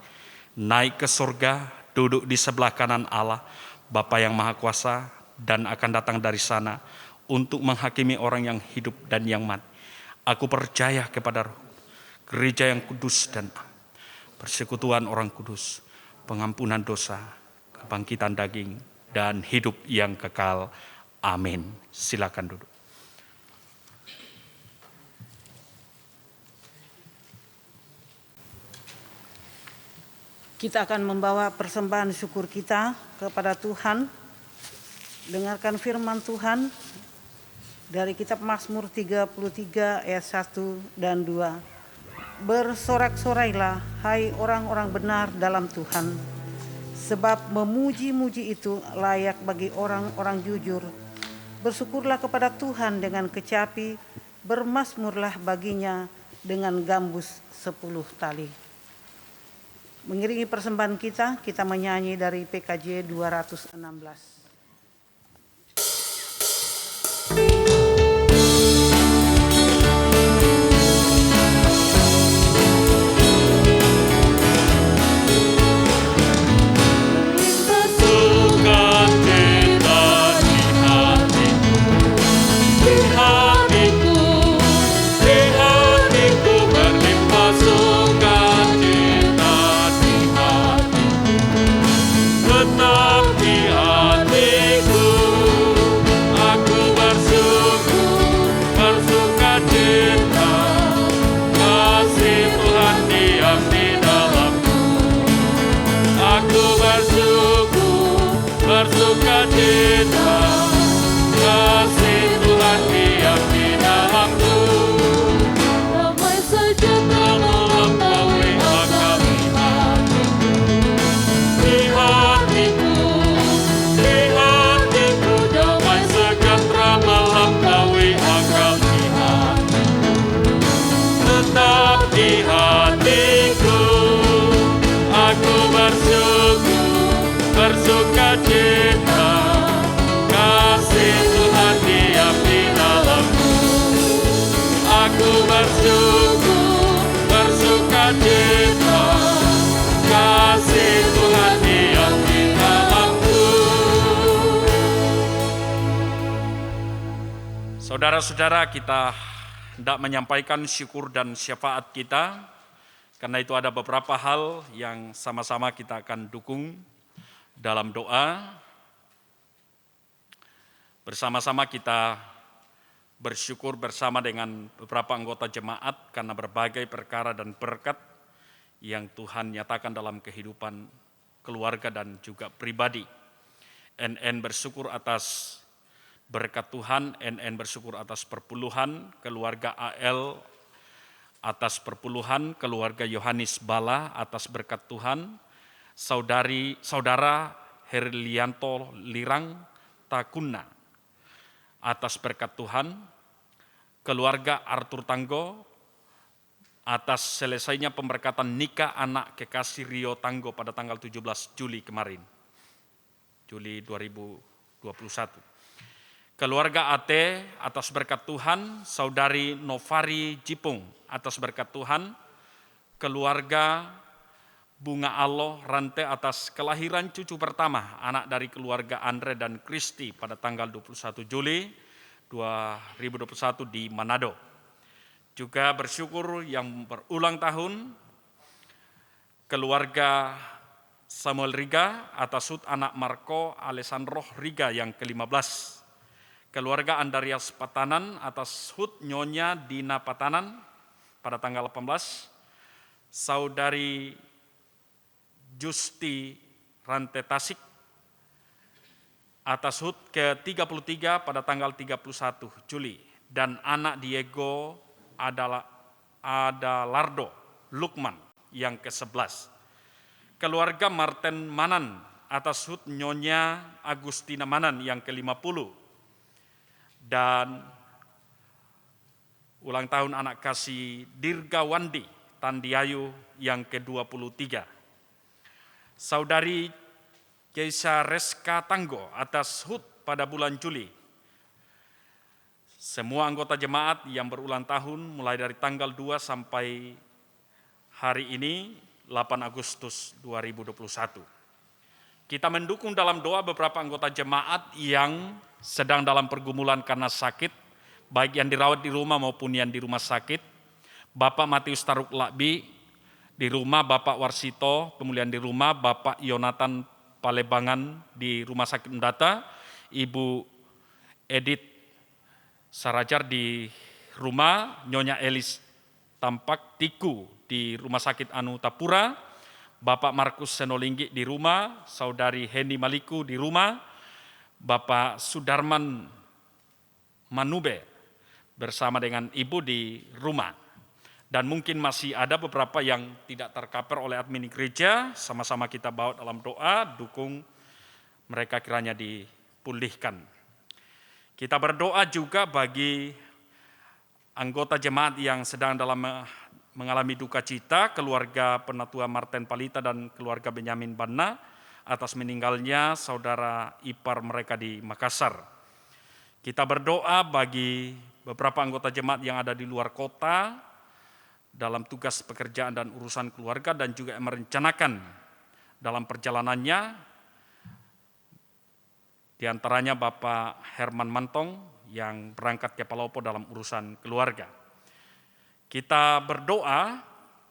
naik ke surga, duduk di sebelah kanan Allah, Bapa yang Maha Kuasa, dan akan datang dari sana untuk menghakimi orang yang hidup dan yang mati. Aku percaya kepada Roh, gereja yang kudus dan persekutuan orang kudus, pengampunan dosa, kebangkitan daging, dan hidup yang kekal. Amin. Silakan duduk. Kita akan membawa persembahan syukur kita kepada Tuhan. Dengarkan firman Tuhan dari kitab Mazmur 33 ayat 1 dan 2. Bersorak-sorailah hai orang-orang benar dalam Tuhan, sebab memuji-muji itu layak bagi orang-orang jujur. Bersyukurlah kepada Tuhan dengan kecapi, bermazmurlah baginya dengan gambus 10 tali. Mengiringi persembahan kita menyanyi dari PKJ 216. Saudara-saudara, kita hendak menyampaikan syukur dan syafaat kita. Karena itu ada beberapa hal yang sama-sama kita akan dukung dalam doa. Bersama-sama kita bersyukur bersama dengan beberapa anggota jemaat karena berbagai perkara dan berkat yang Tuhan nyatakan dalam kehidupan keluarga dan juga pribadi. NN bersyukur atas berkat Tuhan, NN bersyukur atas perpuluhan, keluarga AL atas perpuluhan, keluarga Yohanes Bala atas berkat Tuhan, saudara Herlianto Lirang Takuna atas berkat Tuhan, keluarga Arthur Tanggo atas selesainya pemberkatan nikah anak kekasih Rio Tanggo pada tanggal 17 Juli kemarin, Juli 2021. Keluarga AT atas berkat Tuhan, saudari Novari Jipung atas berkat Tuhan, keluarga Bunga Aloh Rante atas kelahiran cucu pertama, anak dari keluarga Andre dan Kristi pada tanggal 21 Juli 2021 di Manado. Juga bersyukur yang berulang tahun, keluarga Samuel Riga atas hut anak Marco Alessandro Riga yang ke-15. Keluarga Andarias Patanan atas hut Nyonya Dina Patanan. pada tanggal 18, Saudari Justi Rante Tasik atas HUT ke-33 pada tanggal 31 Juli, dan anak Diego Adalardo Lukman yang ke-11. Keluarga Martin Manan atas HUT Nyonya Agustina Manan yang ke-50. Dan ulang tahun anak kasih Dirga Wandi Tandiayu yang ke-23. Saudari Keisha Reska Tanggo atas HUT pada bulan Juli. Semua anggota jemaat yang berulang tahun mulai dari tanggal 2 sampai hari ini 8 Agustus 2021. Kita mendukung dalam doa beberapa anggota jemaat yang sedang dalam pergumulan karena sakit, baik yang dirawat di rumah maupun yang di rumah sakit. Bapak Matius Taruk Lakbi di rumah, Bapak Warsito Pemulihan di rumah, Bapak Yonatan Palebangan di Rumah Sakit Mendata, Ibu Edith Sarajar di rumah, Nyonya Elis Tampak Tiku di Rumah Sakit Anu Tapura, Bapak Markus Senolinggi di rumah, Saudari Heni Maliku di rumah, Bapak Sudarman Manube bersama dengan Ibu di rumah. Dan mungkin masih ada beberapa yang tidak tercover oleh admin gereja, sama-sama kita bawa dalam doa, dukung mereka kiranya dipulihkan. Kita berdoa juga bagi anggota jemaat yang sedang dalam mengalami duka cita, keluarga Penatua Martin Palita dan keluarga Benyamin Banna atas meninggalnya saudara ipar mereka di Makassar. Kita berdoa bagi beberapa anggota jemaat yang ada di luar kota dalam tugas pekerjaan dan urusan keluarga, dan juga merencanakan dalam perjalanannya, di antaranya Bapak Herman Mantong yang berangkat ke Palopo dalam urusan keluarga. Kita berdoa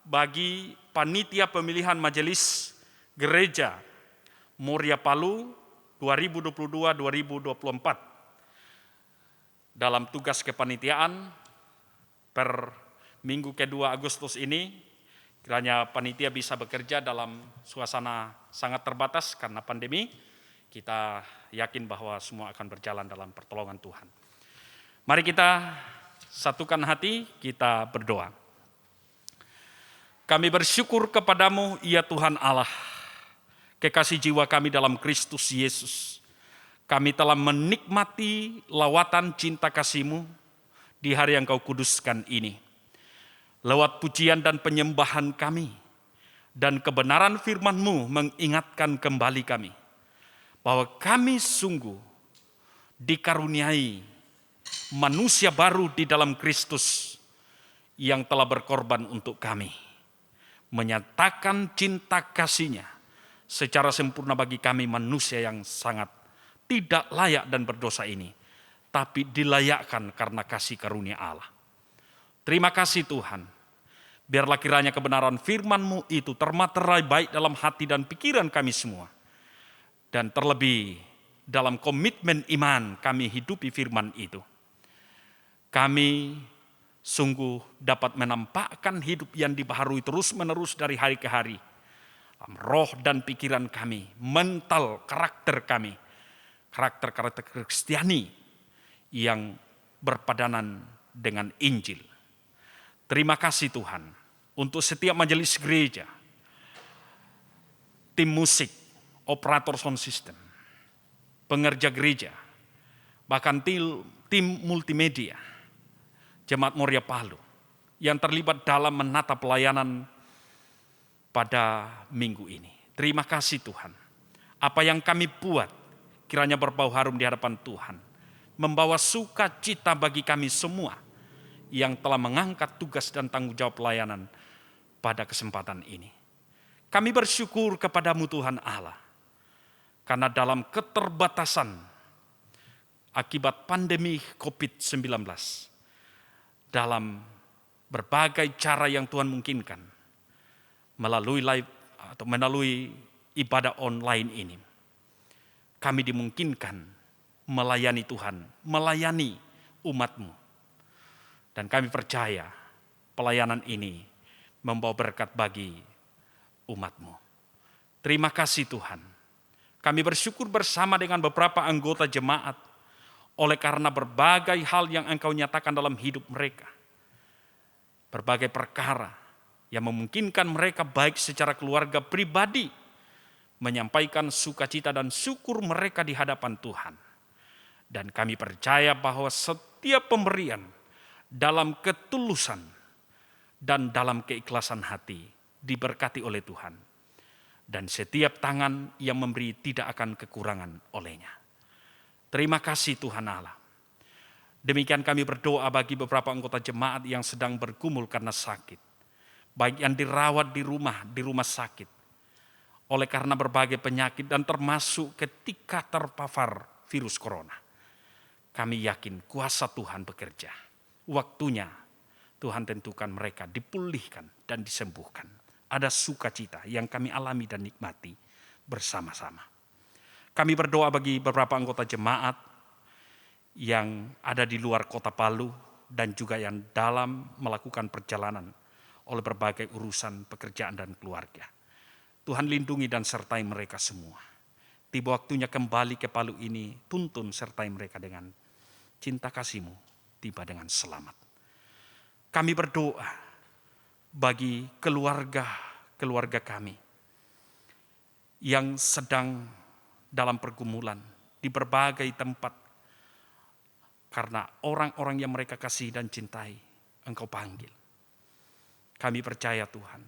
bagi panitia pemilihan majelis gereja Moria Palu 2022-2024. Dalam tugas kepanitiaan per Minggu ke-2 Agustus ini, kiranya panitia bisa bekerja dalam suasana sangat terbatas karena pandemi. Kita yakin bahwa semua akan berjalan dalam pertolongan Tuhan. Mari kita satukan hati, kita berdoa. Kami bersyukur kepadamu, ya Tuhan Allah, kekasih jiwa kami dalam Kristus Yesus. Kami telah menikmati lawatan cinta kasih-Mu di hari yang Kau kuduskan ini. Lewat pujian dan penyembahan kami, dan kebenaran firman-Mu mengingatkan kembali kami, bahwa kami sungguh dikaruniai manusia baru di dalam Kristus yang telah berkorban untuk kami, menyatakan cinta kasih-Nya secara sempurna bagi kami manusia yang sangat tidak layak dan berdosa ini, tapi dilayakkan karena kasih karunia Allah. Terima kasih Tuhan. Biarlah kiranya kebenaran firman-Mu itu termaterai baik dalam hati dan pikiran kami semua. Dan terlebih dalam komitmen iman kami hidupi firman itu. Kami sungguh dapat menampakkan hidup yang dibaharui terus-menerus dari hari ke hari. Dalam roh dan pikiran kami, mental karakter kami, karakter Kristiani yang berpadanan dengan Injil. Terima kasih Tuhan untuk setiap majelis gereja, tim musik, operator sound system, pengerja gereja, bahkan tim multimedia, Jemaat Moria Palu yang terlibat dalam menata pelayanan pada minggu ini. Terima kasih Tuhan. Apa yang kami buat kiranya berbau harum di hadapan Tuhan, membawa sukacita bagi kami semua yang telah mengangkat tugas dan tanggung jawab pelayanan pada kesempatan ini. Kami bersyukur kepadamu Tuhan Allah, karena dalam keterbatasan akibat pandemi COVID-19, dalam berbagai cara yang Tuhan mungkinkan, melalui live atau melalui ibadah online ini, kami dimungkinkan melayani Tuhan, melayani umat-Mu. Dan kami percaya pelayanan ini membawa berkat bagi umat-Mu. Terima kasih Tuhan. Kami bersyukur bersama dengan beberapa anggota jemaat oleh karena berbagai hal yang Engkau nyatakan dalam hidup mereka. Berbagai perkara yang memungkinkan mereka baik secara keluarga pribadi menyampaikan sukacita dan syukur mereka di hadapan Tuhan. Dan kami percaya bahwa setiap pemberian dalam ketulusan dan dalam keikhlasan hati diberkati oleh Tuhan. Dan setiap tangan yang memberi tidak akan kekurangan olehnya. Terima kasih Tuhan Allah. Demikian kami berdoa bagi beberapa anggota jemaat yang sedang bergumul karena sakit. Baik yang dirawat di rumah sakit. Oleh karena berbagai penyakit dan termasuk ketika terpapar virus corona. Kami yakin kuasa Tuhan bekerja. Waktunya Tuhan tentukan mereka dipulihkan dan disembuhkan. Ada sukacita yang kami alami dan nikmati bersama-sama. Kami berdoa bagi beberapa anggota jemaat yang ada di luar kota Palu dan juga yang dalam melakukan perjalanan oleh berbagai urusan pekerjaan dan keluarga. Tuhan lindungi dan sertai mereka semua. Tiba waktunya kembali ke Palu ini, tuntun sertai mereka dengan cinta kasih-Mu, tiba dengan selamat. Kami berdoa bagi keluarga kami yang sedang dalam pergumulan di berbagai tempat karena orang-orang yang mereka kasih dan cintai Engkau panggil. Kami percaya Tuhan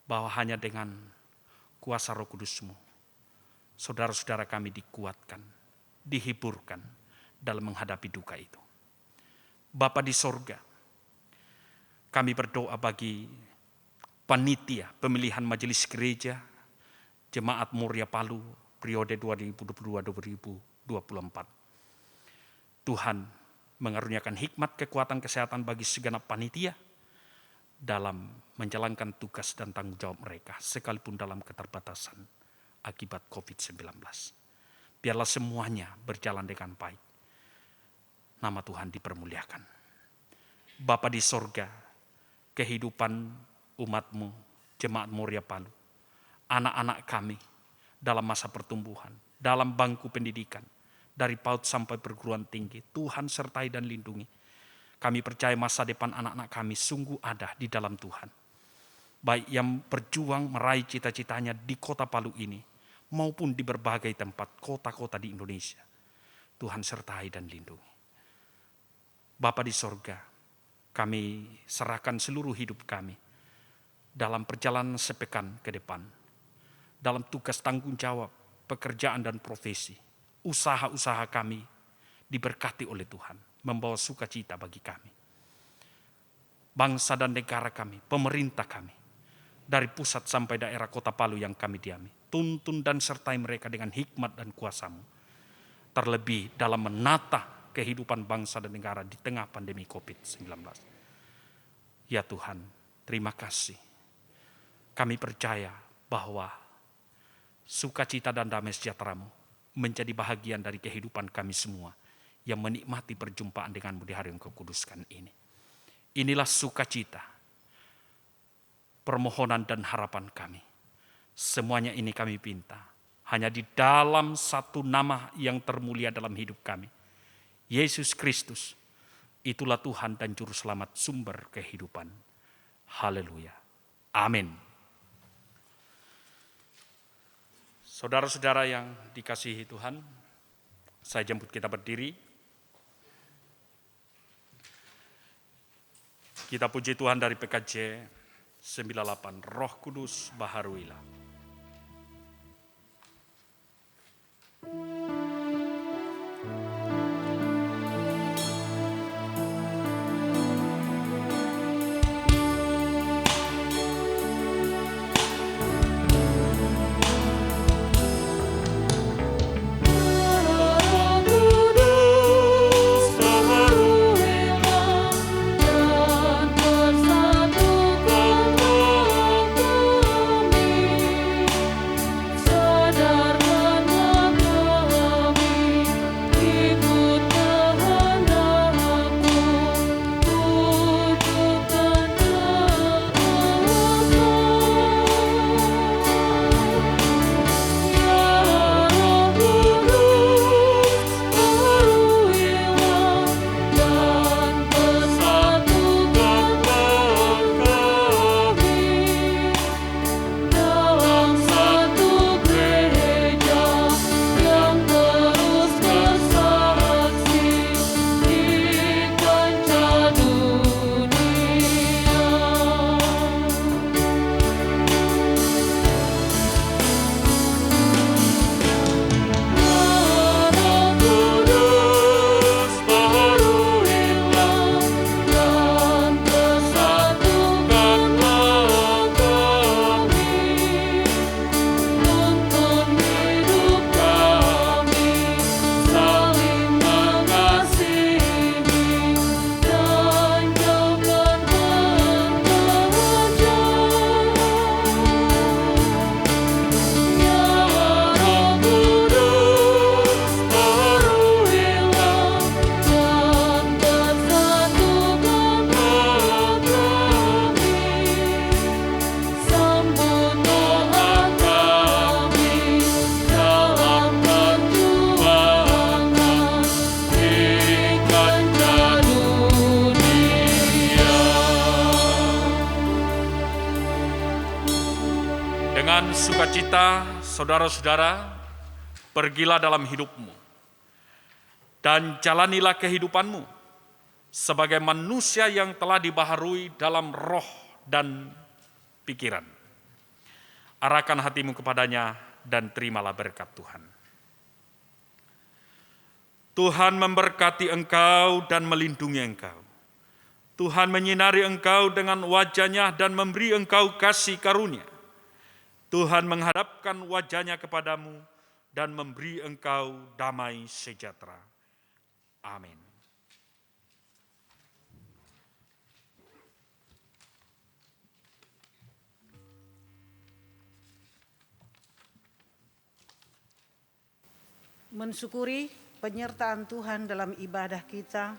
bahwa hanya dengan kuasa Roh Kudus-Mu saudara-saudara kami dikuatkan, dihiburkan dalam menghadapi duka itu. Bapa di sorga, kami berdoa bagi panitia pemilihan majelis gereja Jemaat Moria Palu periode 2022-2024. Tuhan mengaruniakan hikmat, kekuatan, kesehatan bagi segenap panitia dalam menjalankan tugas dan tanggung jawab mereka sekalipun dalam keterbatasan akibat COVID-19. Biarlah semuanya berjalan dengan baik. Nama Tuhan dipermuliakan. Bapa di sorga, kehidupan umat-Mu, Jemaat Moria Palu, anak-anak kami dalam masa pertumbuhan, dalam bangku pendidikan, dari PAUD sampai perguruan tinggi, Tuhan sertai dan lindungi. Kami percaya masa depan anak-anak kami sungguh ada di dalam Tuhan. Baik yang berjuang meraih cita-citanya di kota Palu ini, maupun di berbagai tempat kota-kota di Indonesia. Tuhan sertai dan lindungi. Bapa di sorga, kami serahkan seluruh hidup kami dalam perjalanan sepekan ke depan, dalam tugas tanggung jawab, pekerjaan dan profesi, usaha-usaha kami diberkati oleh Tuhan, membawa sukacita bagi kami. Bangsa dan negara kami, pemerintah kami, dari pusat sampai daerah kota Palu yang kami diami, tuntun dan sertai mereka dengan hikmat dan kuasa-Mu. Terlebih dalam menata kehidupan bangsa dan negara di tengah pandemi COVID-19. Ya Tuhan, terima kasih. Kami percaya bahwa sukacita dan damai sejahtera-Mu menjadi bahagian dari kehidupan kami semua yang menikmati perjumpaan dengan-Mu di hari yang Kau kuduskan ini. Inilah sukacita, permohonan dan harapan kami. Semuanya ini kami pinta hanya di dalam satu nama yang termulia dalam hidup kami, Yesus Kristus. Itulah Tuhan dan Juru Selamat, sumber kehidupan. Haleluya. Amin. Saudara-saudara yang dikasihi Tuhan, saya jemput kita berdiri. Kita puji Tuhan dari PKJ 98, Roh Kudus baharuilah. Dan bersatukan kami Dengan sukacita, saudara-saudara, pergilah dalam hidupmu dan jalanilah kehidupanmu sebagai manusia yang telah dibaharui dalam roh dan pikiran. Arahkan hatimu kepadanya dan terimalah berkat Tuhan. Tuhan memberkati engkau dan melindungi engkau. Tuhan menyinari engkau dengan wajah-Nya dan memberi engkau kasih karunia. Tuhan menghadapkan wajah-Nya kepadamu dan memberi engkau damai sejahtera. Amin. Mensyukuri penyertaan Tuhan dalam ibadah kita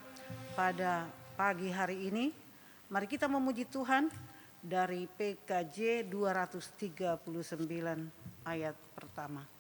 pada pagi hari ini, mari kita memuji Tuhan dari PKJ 239 ayat pertama.